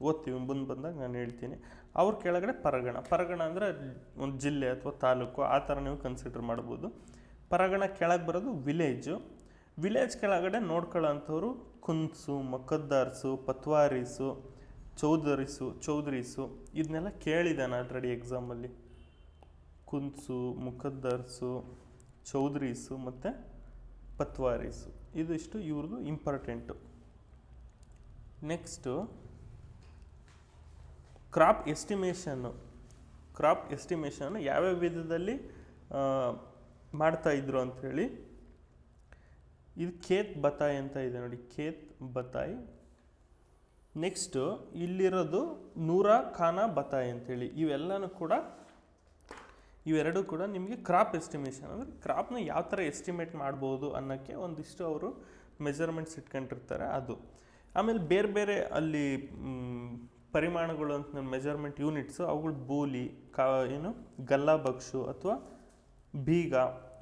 ಓದ್ತೀವಿ ಮುಂದೆ ಬಂದಾಗ ನಾನು ಹೇಳ್ತೀನಿ. ಅವ್ರ ಕೆಳಗಡೆ ಪರಗಣ ಅಂದರೆ ಒಂದು ಜಿಲ್ಲೆ ಅಥವಾ ತಾಲೂಕು ಆ ಥರ ನೀವು ಕನ್ಸಿಡರ್ ಮಾಡ್ಬೋದು. ಪರಗಣ ಕೆಳಗೆ ಬರೋದು ವಿಲೇಜ್ ಕೆಳಗಡೆ ನೋಡ್ಕೊಳ್ಳೋ ಅಂಥವ್ರು ಕುನ್ಸು, ಮಕದ್ದಾರ್ಸು, ಪತ್ವಾರೀಸು, ಚೌಧರೀಸು ಇದನ್ನೆಲ್ಲ ಕೇಳಿದ್ದಾನೆ ಆಲ್ರೆಡಿ ಎಕ್ಸಾಮಲ್ಲಿ. ಕುನ್ಸು, ಮುಕದ್ದಾರ್ಸು, ಚೌಧರೀಸು ಮತ್ತು ಪತ್ವಾರೀಸು ಇದಿಷ್ಟು ಇವ್ರದ್ದು ಇಂಪಾರ್ಟೆಂಟು. ನೆಕ್ಸ್ಟು ಕ್ರಾಪ್ ಎಸ್ಟಿಮೇಷನ್ನು ಯಾವ್ಯಾವ ವಿಧದಲ್ಲಿ ಮಾಡ್ತಾಯಿದ್ರು ಅಂಥೇಳಿ. ಇದು ಖೇತ್ ಬತಾಯ್ ಅಂತ ಇದೆ ನೋಡಿ, ಖೇತ್ ಬತಾಯ್. ನೆಕ್ಸ್ಟು ಇಲ್ಲಿರೋದು ನೂರಾ ಖಾನಾ ಬತಾಯ್ ಅಂತೇಳಿ. ಇವೆರಡೂ ಕೂಡ ನಿಮಗೆ ಕ್ರಾಪ್ ಎಸ್ಟಿಮೇಷನ್ ಅಂದರೆ ಕ್ರಾಪ್ನ ಯಾವ ಥರ ಎಸ್ಟಿಮೇಟ್ ಮಾಡ್ಬೋದು ಅನ್ನೋಕ್ಕೆ ಒಂದಿಷ್ಟು ಅವರು ಮೆಜರ್ಮೆಂಟ್ಸ್ ಇಟ್ಕೊಂಡಿರ್ತಾರೆ ಅದು. ಆಮೇಲೆ ಬೇರೆ ಬೇರೆ ಅಲ್ಲಿ ಪರಿಮಾಣಗಳು ಅಂತ ಮೆಜರ್ಮೆಂಟ್ ಯೂನಿಟ್ಸು ಅವುಗಳು ಬೂಲಿ ಏನು ಗಲ್ಲಾ ಬಕ್ಷು ಅಥವಾ ಬೀಗ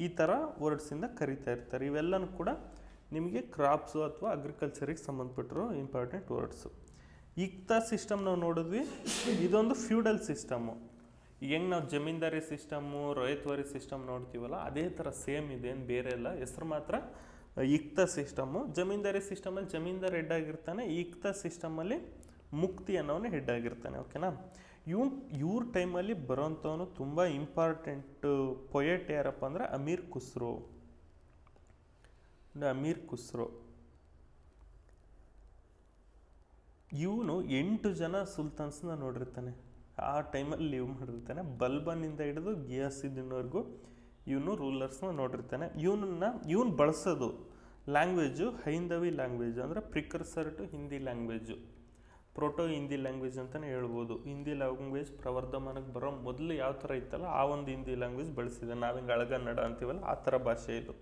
ಈ ಥರ ವರ್ಡ್ಸಿಂದ ಕರಿತಾ ಇರ್ತಾರೆ. ಇವೆಲ್ಲನೂ ಕೂಡ ನಿಮಗೆ ಕ್ರಾಪ್ಸು ಅಥವಾ ಅಗ್ರಿಕಲ್ಚರಿಗೆ ಸಂಬಂಧಪಟ್ಟಿರೋ ಇಂಪಾರ್ಟೆಂಟ್ ವರ್ಡ್ಸು. ಇಕ್ತಾ ಸಿಸ್ಟಮ್ ನಾವು ನೋಡಿದ್ವಿ, ಇದೊಂದು ಫ್ಯೂಡಲ್ ಸಿಸ್ಟಮು. ಹೆಂಗೆ ನಾವು ಜಮೀನ್ದಾರಿ ಸಿಸ್ಟಮ್ಮು ರೈತವಾರಿ ಸಿಸ್ಟಮ್ ನೋಡ್ತೀವಲ್ಲ ಅದೇ ಥರ ಸೇಮ್ ಇದೆ, ಏನು ಬೇರೆ ಇಲ್ಲ, ಹೆಸರು ಮಾತ್ರ ಇಕ್ತಾ ಸಿಸ್ಟಮ್ಮು. ಜಮೀನ್ದಾರಿ ಸಿಸ್ಟಮಲ್ಲಿ ಜಮೀನ್ದಾರ್ ಹೆಡ್ ಆಗಿರ್ತಾನೆ, ಇಕ್ತಾ ಸಿಸ್ಟಮಲ್ಲಿ ಮುಕ್ತಿ ಅನ್ನೋನು ಹೆಡ್ ಆಗಿರ್ತಾನೆ. ಓಕೆನಾ? ಇವ್ರ ಟೈಮಲ್ಲಿ ಬರೋಂಥವನು ತುಂಬ ಇಂಪಾರ್ಟೆಂಟ್ ಪೊಯೆಟ್ ಯಾರಪ್ಪ ಅಂದರೆ ಅಮೀರ್ ಖುಸ್ರೋ. ಅಮೀರ್ ಖುಸ್ರೋ ಇವನು 8 ಜನ ಸುಲ್ತಾನ್ಸ್ನ ನೋಡಿರ್ತಾನೆ. ಆ ಟೈಮಲ್ಲಿ ಲೀವ್ ಮಾಡಿರ್ತಾನೆ. ಬಲ್ಬನಿಂದ ಹಿಡಿದು ಗಿಯಾಸುದ್ದೀನ್ವರೆಗೂ ಇವನು ರೂಲರ್ಸ್ನ ನೋಡಿರ್ತಾನೆ. ಇವನು ಬಳಸೋದು ಲ್ಯಾಂಗ್ವೇಜು ಹೈಂದವಿ ಲ್ಯಾಂಗ್ವೇಜು, ಅಂದರೆ precursor to Hindi language, proto Hindi language ಅಂತಲೇ ಹೇಳ್ಬೋದು. ಹಿಂದಿ ಲ್ಯಾಂಗ್ವೇಜ್ ಪ್ರವರ್ಧಮಾನಕ್ಕೆ ಬರೋ ಮೊದಲು ಯಾವ ಥರ ಇತ್ತಲ್ಲ ಆ ಒಂದು ಹಿಂದಿ ಲ್ಯಾಂಗ್ವೇಜ್ ಬಳಸಿದೆ. ನಾವು ಹಿಂಗೆ ಅಳಗನ್ನಡ ಅಂತೀವಲ್ಲ ಆ ಥರ ಭಾಷೆ ಇದು.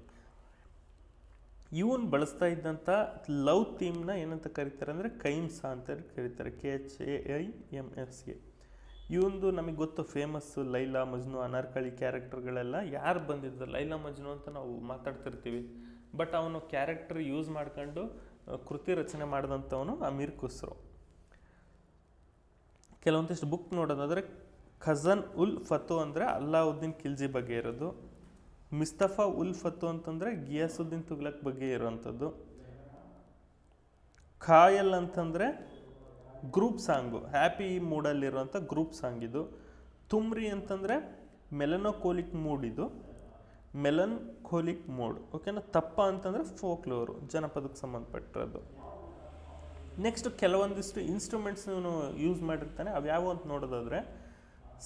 ಇವನು ಬಳಸ್ತಾ ಇದ್ದಂಥ ಲವ್ ಥೀಮ್ನ ಏನಂತ ಕರೀತಾರೆ ಅಂದರೆ ಕೈಮ್ಸಾ ಅಂತ ಕರೀತಾರೆ, KHAIMSA. ಇವಂದು ನಮಗೆ ಗೊತ್ತು ಫೇಮಸ್ಸು ಲೈಲಾ ಮಜ್ನು ಅನಾರ್ಕಳಿ ಕ್ಯಾರೆಕ್ಟರ್ಗಳೆಲ್ಲ ಯಾರು ಬಂದಿದ್ದು ಲೈಲಾ ಮಜ್ನು ಅಂತ ನಾವು ಮಾತಾಡ್ತಿರ್ತೀವಿ. ಬಟ್ ಅವನು ಕ್ಯಾರೆಕ್ಟರ್ ಯೂಸ್ ಮಾಡ್ಕೊಂಡು ಕೃತಿ ರಚನೆ ಮಾಡಿದಂಥವನು ಅಮೀರ್ ಖುಸ್ರೋ. ಕೆಲವೊಂದಿಷ್ಟು ಬುಕ್ ನೋಡೋದಾದರೆ ಖಜನ್ ಉಲ್ ಫತು ಅಂದರೆ ಅಲ್ಲಾವುದ್ದೀನ್ ಖಿಲ್ಜಿ ಬಗ್ಗೆ ಇರೋದು, ಮಿಸ್ತಫಾ ಉಲ್ ಫತು ಅಂತಂದರೆ ಗಿಯಾಸುದ್ದೀನ್ ತುಗ್ಲಕ್ ಬಗ್ಗೆ ಇರೋವಂಥದ್ದು, ಖಾಯಲ್ ಅಂತಂದರೆ ಗ್ರೂಪ್ ಸಾಂಗು, ಹ್ಯಾಪಿ ಮೂಡಲ್ಲಿರುವಂಥ ಗ್ರೂಪ್ ಸಾಂಗ್ ಇದು. ತುಮ್ರಿ ಅಂತಂದರೆ ಮೆಲನೋಕೋಲಿಕ್ ಮೂಡ್, ಇದು ಮೆಲನ್ಕೋಲಿಕ್ ಮೂಡ್. ಓಕೆನಾ? ತಪ್ಪ ಅಂತಂದರೆ ಫೋಕ್ಲೋರು, ಜನಪದಕ್ಕೆ ಸಂಬಂಧಪಟ್ಟಿರೋದು. ನೆಕ್ಸ್ಟ್ ಕೆಲವೊಂದಿಷ್ಟು ಇನ್ಸ್ಟ್ರೂಮೆಂಟ್ಸ್ ಇವನು ಯೂಸ್ ಮಾಡಿರ್ತಾನೆ. ಅವ್ಯಾವ ಅಂತ ನೋಡೋದಾದರೆ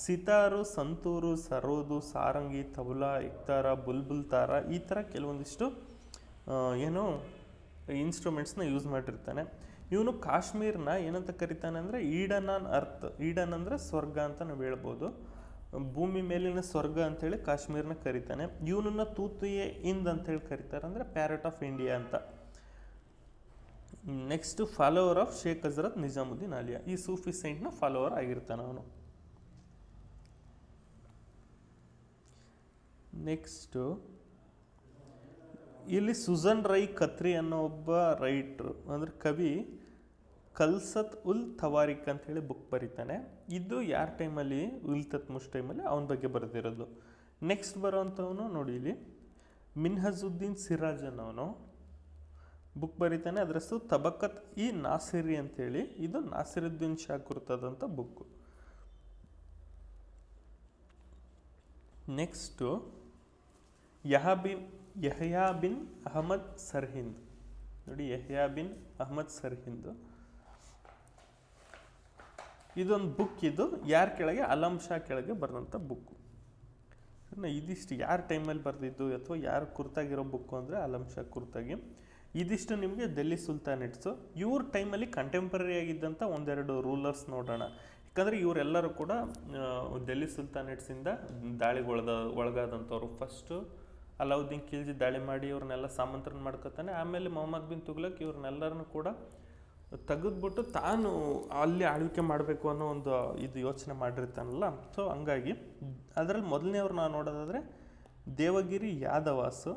ಸಿತಾರು, ಸಂತೂರು, ಸರೋದು, ಸಾರಂಗಿ, ತಬಲಾ, ಇಕ್ತಾರ, ಬುಲ್ಬುಲ್ ತಾರ, ಈ ಥರ ಕೆಲವೊಂದಿಷ್ಟು ಏನು ಇನ್ಸ್ಟ್ರೂಮೆಂಟ್ಸ್ನ ಯೂಸ್ ಮಾಡಿರ್ತಾನೆ. ಇವನು ಕಾಶ್ಮೀರ್ನ ಏನಂತ ಕರಿತಾನೆ ಅಂದರೆ ಈಡನ್ ಆನ್ ಅರ್ತ್. ಈಡನ್ ಅಂದರೆ ಸ್ವರ್ಗ ಅಂತ ನಾವು ಹೇಳ್ಬೋದು, ಭೂಮಿ ಮೇಲಿನ ಸ್ವರ್ಗ ಅಂಥೇಳಿ ಕಾಶ್ಮೀರ್ನ ಕರಿತಾನೆ. ಇವನನ್ನು ತೂತುಯೆ ಇಂದ್ ಅಂತೇಳಿ ಕರೀತಾರೆ, ಅಂದರೆ ಪ್ಯಾರೆಟ್ ಆಫ್ ಇಂಡಿಯಾ ಅಂತ. Next follower of Shaikh Hazrat Nizamuddin Auliya, ಈ ಸೂಫಿ ಸೈಂಟ್ನ ಫಾಲೋವರ್ ಆಗಿರ್ತಾನೆ ಅವನು. ನೆಕ್ಸ್ಟು ಇಲ್ಲಿ ಸುಜನ್ ರೈ ಖತ್ರಿ ಅನ್ನೋ ಒಬ್ಬ ರೈಟ್ರು ಅಂದರೆ ಕವಿ ಕಲ್ಸತ್ ಉಲ್ ತವಾರಿಕ್ ಅಂತೇಳಿ ಬುಕ್ ಬರೀತಾನೆ. ಇದು ಯಾರ ಟೈಮಲ್ಲಿ ಉಲ್ ತತ್ಮುಷ್ ಟೈಮಲ್ಲಿ ಅವನ ಬಗ್ಗೆ ಬರೆದಿರೋದು. ನೆಕ್ಸ್ಟ್ ಬರೋವಂಥವನು ನೋಡಿ ಇಲ್ಲಿ ಮಿನ್ಹಜುದ್ದೀನ್ ಸಿರಾಜ್ ಅನ್ನೋನು ಬುಕ್ ಬರೀತಾನೆ. ಅದರ ಹೆಸರು ತಬಕತ್ ಇ ನಾಸಿರಿ ಅಂತೇಳಿ. ಇದು ನಾಸಿರುದ್ದೀನ್ ಶಾ ಕುರಿತಾದಂಥ ಬುಕ್ಕು. ನೆಕ್ಸ್ಟು ಯಹ್ಯಾ ಬಿನ್ ಅಹಮದ್ ಸರ್ಹಿಂದ್. ನೋಡಿ, ಯಹ್ಯಾ ಬಿನ್ ಅಹಮದ್ ಸರ್ಹಿಂದ್ ಇದೊಂದು ಬುಕ್. ಇದು ಯಾರ ಕೆಳಗೆ? ಅಲಂ ಶಾ ಕೆಳಗೆ ಬರೆದಂಥ ಬುಕ್ಕು. ಇದಿಷ್ಟು ಯಾರ ಟೈಮಲ್ಲಿ ಬರೆದಿದ್ದು ಅಥವಾ ಯಾರು ಕುರಿತಾಗಿರೋ ಬುಕ್ಕು ಅಂದರೆ ಅಲಂ ಶಾ ಕುರಿತಾಗಿ. ಇದಿಷ್ಟು ನಿಮಗೆ ಡೆಲ್ಲಿ ಸುಲ್ತಾನೇಟ್ಸು. ಇವ್ರ ಟೈಮಲ್ಲಿ ಕಂಟೆಂಪ್ರರಿ ಆಗಿದ್ದಂಥ ಒಂದೆರಡು ರೂಲರ್ಸ್ ನೋಡೋಣ. ಯಾಕಂದರೆ ಇವರೆಲ್ಲರೂ ಕೂಡ ಡೆಲ್ಲಿ ಸುಲ್ತಾನೇಟ್ಸಿಂದ ದಾಳಿಗೆ ಒಳಗಾದಂಥವ್ರು. ಫಸ್ಟು ಅಲಾವುದ್ದೀನ್ ಖಿಲ್ಜಿ ದಾಳಿ ಮಾಡಿ ಇವ್ರನ್ನೆಲ್ಲ ಸಾಮಂತರನ್ನ ಮಾಡ್ಕೊತಾನೆ. ಆಮೇಲೆ ಮೊಹಮ್ಮದ್ ಬಿನ್ ತುಗ್ಲಕ್ ಇವ್ರನ್ನೆಲ್ಲರನ್ನು ಕೂಡ ತೆಗೆದ್ಬಿಟ್ಟು ತಾನು ಅಲ್ಲಿ ಆಳ್ವಿಕೆ ಮಾಡಬೇಕು ಅನ್ನೋ ಒಂದು ಇದು ಯೋಚನೆ ಮಾಡಿರ್ತಾನಲ್ಲ. ಸೊ ಹಂಗಾಗಿ ಅದರಲ್ಲಿ ಮೊದಲನೇವ್ರು ನಾವು ನೋಡೋದಾದರೆ ದೇವಗಿರಿ ಯಾದವಾಸು.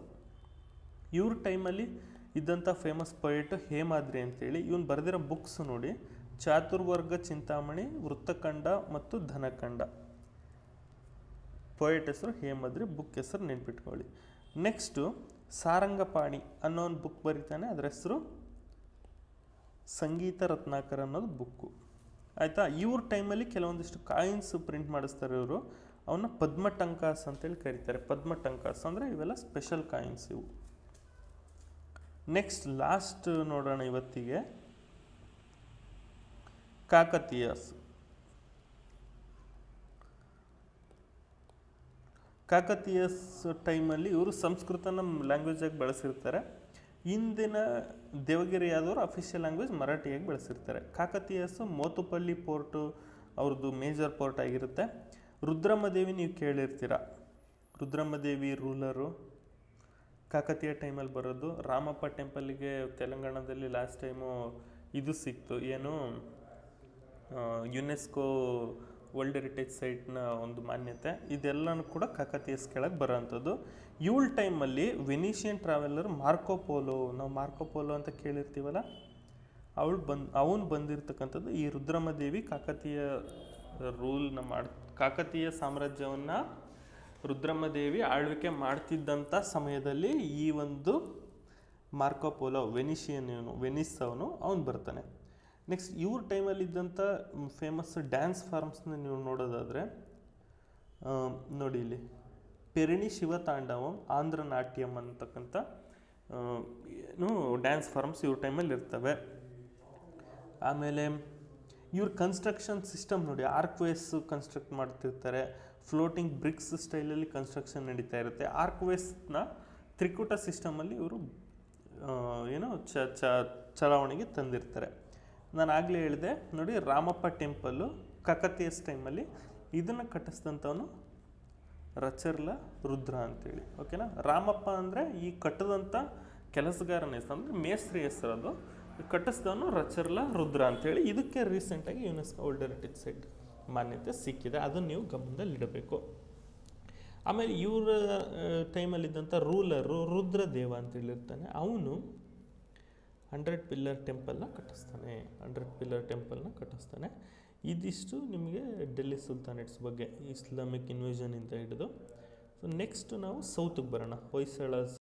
ಇವ್ರ ಟೈಮಲ್ಲಿ ಇದ್ದಂಥ ಫೇಮಸ್ ಪೊಯೆಟ್ ಹೇಮಾದ್ರಿ ಅಂತೇಳಿ. ಇವನು ಬರೆದಿರೋ ಬುಕ್ಸ್ ನೋಡಿ, ಚಾತುರ್ವರ್ಗ ಚಿಂತಾಮಣಿ, ವೃತ್ತಖಂಡ ಮತ್ತು ಧನಖಂಡ. ಪೊಯೆಟ್ ಹೆಸರು ಹೇಮಾದ್ರಿ, ಬುಕ್ ಹೆಸರು ನೆನ್ಪಿಟ್ಕೊಳ್ಳಿ. ನೆಕ್ಸ್ಟು ಸಾರಂಗಪಾಣಿ ಅನ್ನೋ ಒಂದು ಬುಕ್ ಬರೀತಾನೆ. ಅದರ ಹೆಸರು ಸಂಗೀತ ರತ್ನಾಕರ್ ಅನ್ನೋದು ಬುಕ್ಕು. ಆಯಿತಾ? ಇವ್ರ ಟೈಮಲ್ಲಿ ಕೆಲವೊಂದಿಷ್ಟು ಕಾಯಿನ್ಸ್ ಪ್ರಿಂಟ್ ಮಾಡಿಸ್ತಾರೆ ಇವರು. ಅವನ್ನ ಪದ್ಮಟಂಕಾಸ್ ಅಂತೇಳಿ ಕರೀತಾರೆ. ಪದ್ಮಟಂಕಾಸ್ ಅಂದರೆ ಇವೆಲ್ಲ ಸ್ಪೆಷಲ್ ಕಾಯಿನ್ಸ್ ಇವು. ನೆಕ್ಸ್ಟ್ ಲಾಸ್ಟ್ ನೋಡೋಣ ಇವತ್ತಿಗೆ, ಕಾಕತೀಯಸ್. ಕಾಕತೀಯಸ್ ಟೈಮಲ್ಲಿ ಇವರು ಸಂಸ್ಕೃತನ ಲ್ಯಾಂಗ್ವೇಜಾಗಿ ಬಳಸಿರ್ತಾರೆ. ಇಂದಿನ ದೇವಗಿರಿ ಯಾದವರು ಅಫಿಷಿಯಲ್ ಲ್ಯಾಂಗ್ವೇಜ್ ಮರಾಠಿಯಾಗಿ ಬಳಸಿರ್ತಾರೆ. ಕಾಕತೀಯಸ್ ಮೋತುಪಲ್ಲಿ ಪೋರ್ಟು ಅವ್ರದ್ದು ಮೇಜರ್ ಪೋರ್ಟ್ ಆಗಿರುತ್ತೆ. ರುದ್ರಮ್ಮದೇವಿ ನೀವು ಕೇಳಿರ್ತೀರ. ರುದ್ರಮ್ಮದೇವಿ ರೂಲರು ಕಾಕತೀಯ ಟೈಮಲ್ಲಿ ಬರೋದು. ರಾಮಪ್ಪ ಟೆಂಪಲ್ಗೆ ತೆಲಂಗಾಣದಲ್ಲಿ ಲಾಸ್ಟ್ ಟೈಮು ಇದು ಸಿಕ್ತು, ಏನು ಯುನೆಸ್ಕೋ ವರ್ಲ್ಡ್ ಹೆರಿಟೇಜ್ ಸೈಟ್ನ ಒಂದು ಮಾನ್ಯತೆ, ಇದೆಲ್ಲನೂ ಕೂಡ ಕಾಕತೀಯಸ್ ಕೆಳಗೆ ಬರೋವಂಥದ್ದು. ಇವಳ ಟೈಮಲ್ಲಿ ವೆನಿಷಿಯನ್ ಟ್ರಾವೆಲರ್ ನಾವು ಮಾರ್ಕೋಪೋಲೋ ಅಂತ ಕೇಳಿರ್ತೀವಲ್ಲ, ಅವನು ಬಂದಿರತಕ್ಕಂಥದ್ದು ಈ ರುದ್ರಮದೇವಿ ಕಾಕತೀಯ ಕಾಕತೀಯ ಸಾಮ್ರಾಜ್ಯವನ್ನು ರುದ್ರಮದೇವಿ ಆಳ್ವಿಕೆ ಮಾಡ್ತಿದ್ದಂಥ ಸಮಯದಲ್ಲಿ ಈ ಒಂದು ಮಾರ್ಕೋಪೋಲೋ ವೆನಿಸ್ ಅವನು ಬರ್ತಾನೆ. ನೆಕ್ಸ್ಟ್ ಇವ್ರ ಟೈಮಲ್ಲಿ ಇದ್ದಂಥ ಫೇಮಸ್ ಡ್ಯಾನ್ಸ್ ಫಾರ್ಮ್ಸ್ನ ನೀವು ನೋಡೋದಾದರೆ ನೋಡಿ, ಇಲ್ಲಿ ಪೆರಿಣಿ ಶಿವತಾಂಡವಂ, ಆಂಧ್ರ ನಾಟ್ಯಂ ಅಂತಕ್ಕಂಥ ಡ್ಯಾನ್ಸ್ ಫಾರ್ಮ್ಸ್ ಇವ್ರ ಟೈಮಲ್ಲಿ ಇರ್ತವೆ. ಆಮೇಲೆ ಇವ್ರ ಕನ್ಸ್ಟ್ರಕ್ಷನ್ ಸಿಸ್ಟಮ್ ನೋಡಿ, ಆರ್ಕ್ವೇಸ್ ಕನ್ಸ್ಟ್ರಕ್ಟ್ ಮಾಡ್ತಿರ್ತಾರೆ, ಫ್ಲೋಟಿಂಗ್ ಬ್ರಿಕ್ಸ್ ಸ್ಟೈಲಲ್ಲಿ ಕನ್ಸ್ಟ್ರಕ್ಷನ್ ನಡೀತಾ ಇರುತ್ತೆ. ಆರ್ಕ್ವೇಸ್ನ ತ್ರಿಕೂಟ ಸಿಸ್ಟಮಲ್ಲಿ ಇವರು ಚಲಾವಣೆಗೆ ತಂದಿರ್ತಾರೆ. ನಾನು ಆಗಲೇ ಹೇಳಿದೆ ನೋಡಿ, ರಾಮಪ್ಪ ಟೆಂಪಲ್ಲು ಕಾಕತೀಯಸ್ ಟೈಮಲ್ಲಿ ಇದನ್ನು ಕಟ್ಟಿಸಿದಂಥವನು ರಚರ್ಲ ರುದ್ರ ಅಂತೇಳಿ. ಓಕೆನಾ. ರಾಮಪ್ಪ ಅಂದರೆ ಈ ಕಟ್ಟದಂಥ ಕೆಲಸಗಾರನ ಹೆಸರು, ಅಂದರೆ ಮೇಸ್ತ್ರಿ ಹೆಸರು. ಅದು ಕಟ್ಟಿಸಿದವನು ರಚರ್ಲ ರುದ್ರ ಅಂತೇಳಿ. ಇದಕ್ಕೆ ರೀಸೆಂಟಾಗಿ ಯುನೆಸ್ಕೋ ವರ್ಲ್ಡ್ ಹೆರಿಟೇಜ್ ಸೈಟ್ ಮಾನ್ಯತೆ ಸಿಕ್ಕಿದೆ, ಅದನ್ನು ನೀವು ಗಮನದಲ್ಲಿಡಬೇಕು. ಆಮೇಲೆ ಇವರ ಟೈಮಲ್ಲಿದ್ದಂಥ ರೂಲರು ರುದ್ರದೇವ ಅಂತೇಳಿರ್ತಾನೆ, ಅವನು 100 ಪಿಲ್ಲರ್ ಟೆಂಪಲ್ನ ಕಟ್ಟಿಸ್ತಾನೆ. ಇದಿಷ್ಟು ನಿಮಗೆ ಡೆಲ್ಲಿ ಸುಲ್ತಾನೇಟ್ಸ್ ಬಗ್ಗೆ, ಇಸ್ಲಾಮಿಕ್ ಇನ್ವೇಷನಿಂದ ಹಿಡಿದು. ಸೊ ನೆಕ್ಸ್ಟ್ ನಾವು ಸೌತ್ಗೆ ಬರೋಣ, ಹೊಯ್ಸಳಸ್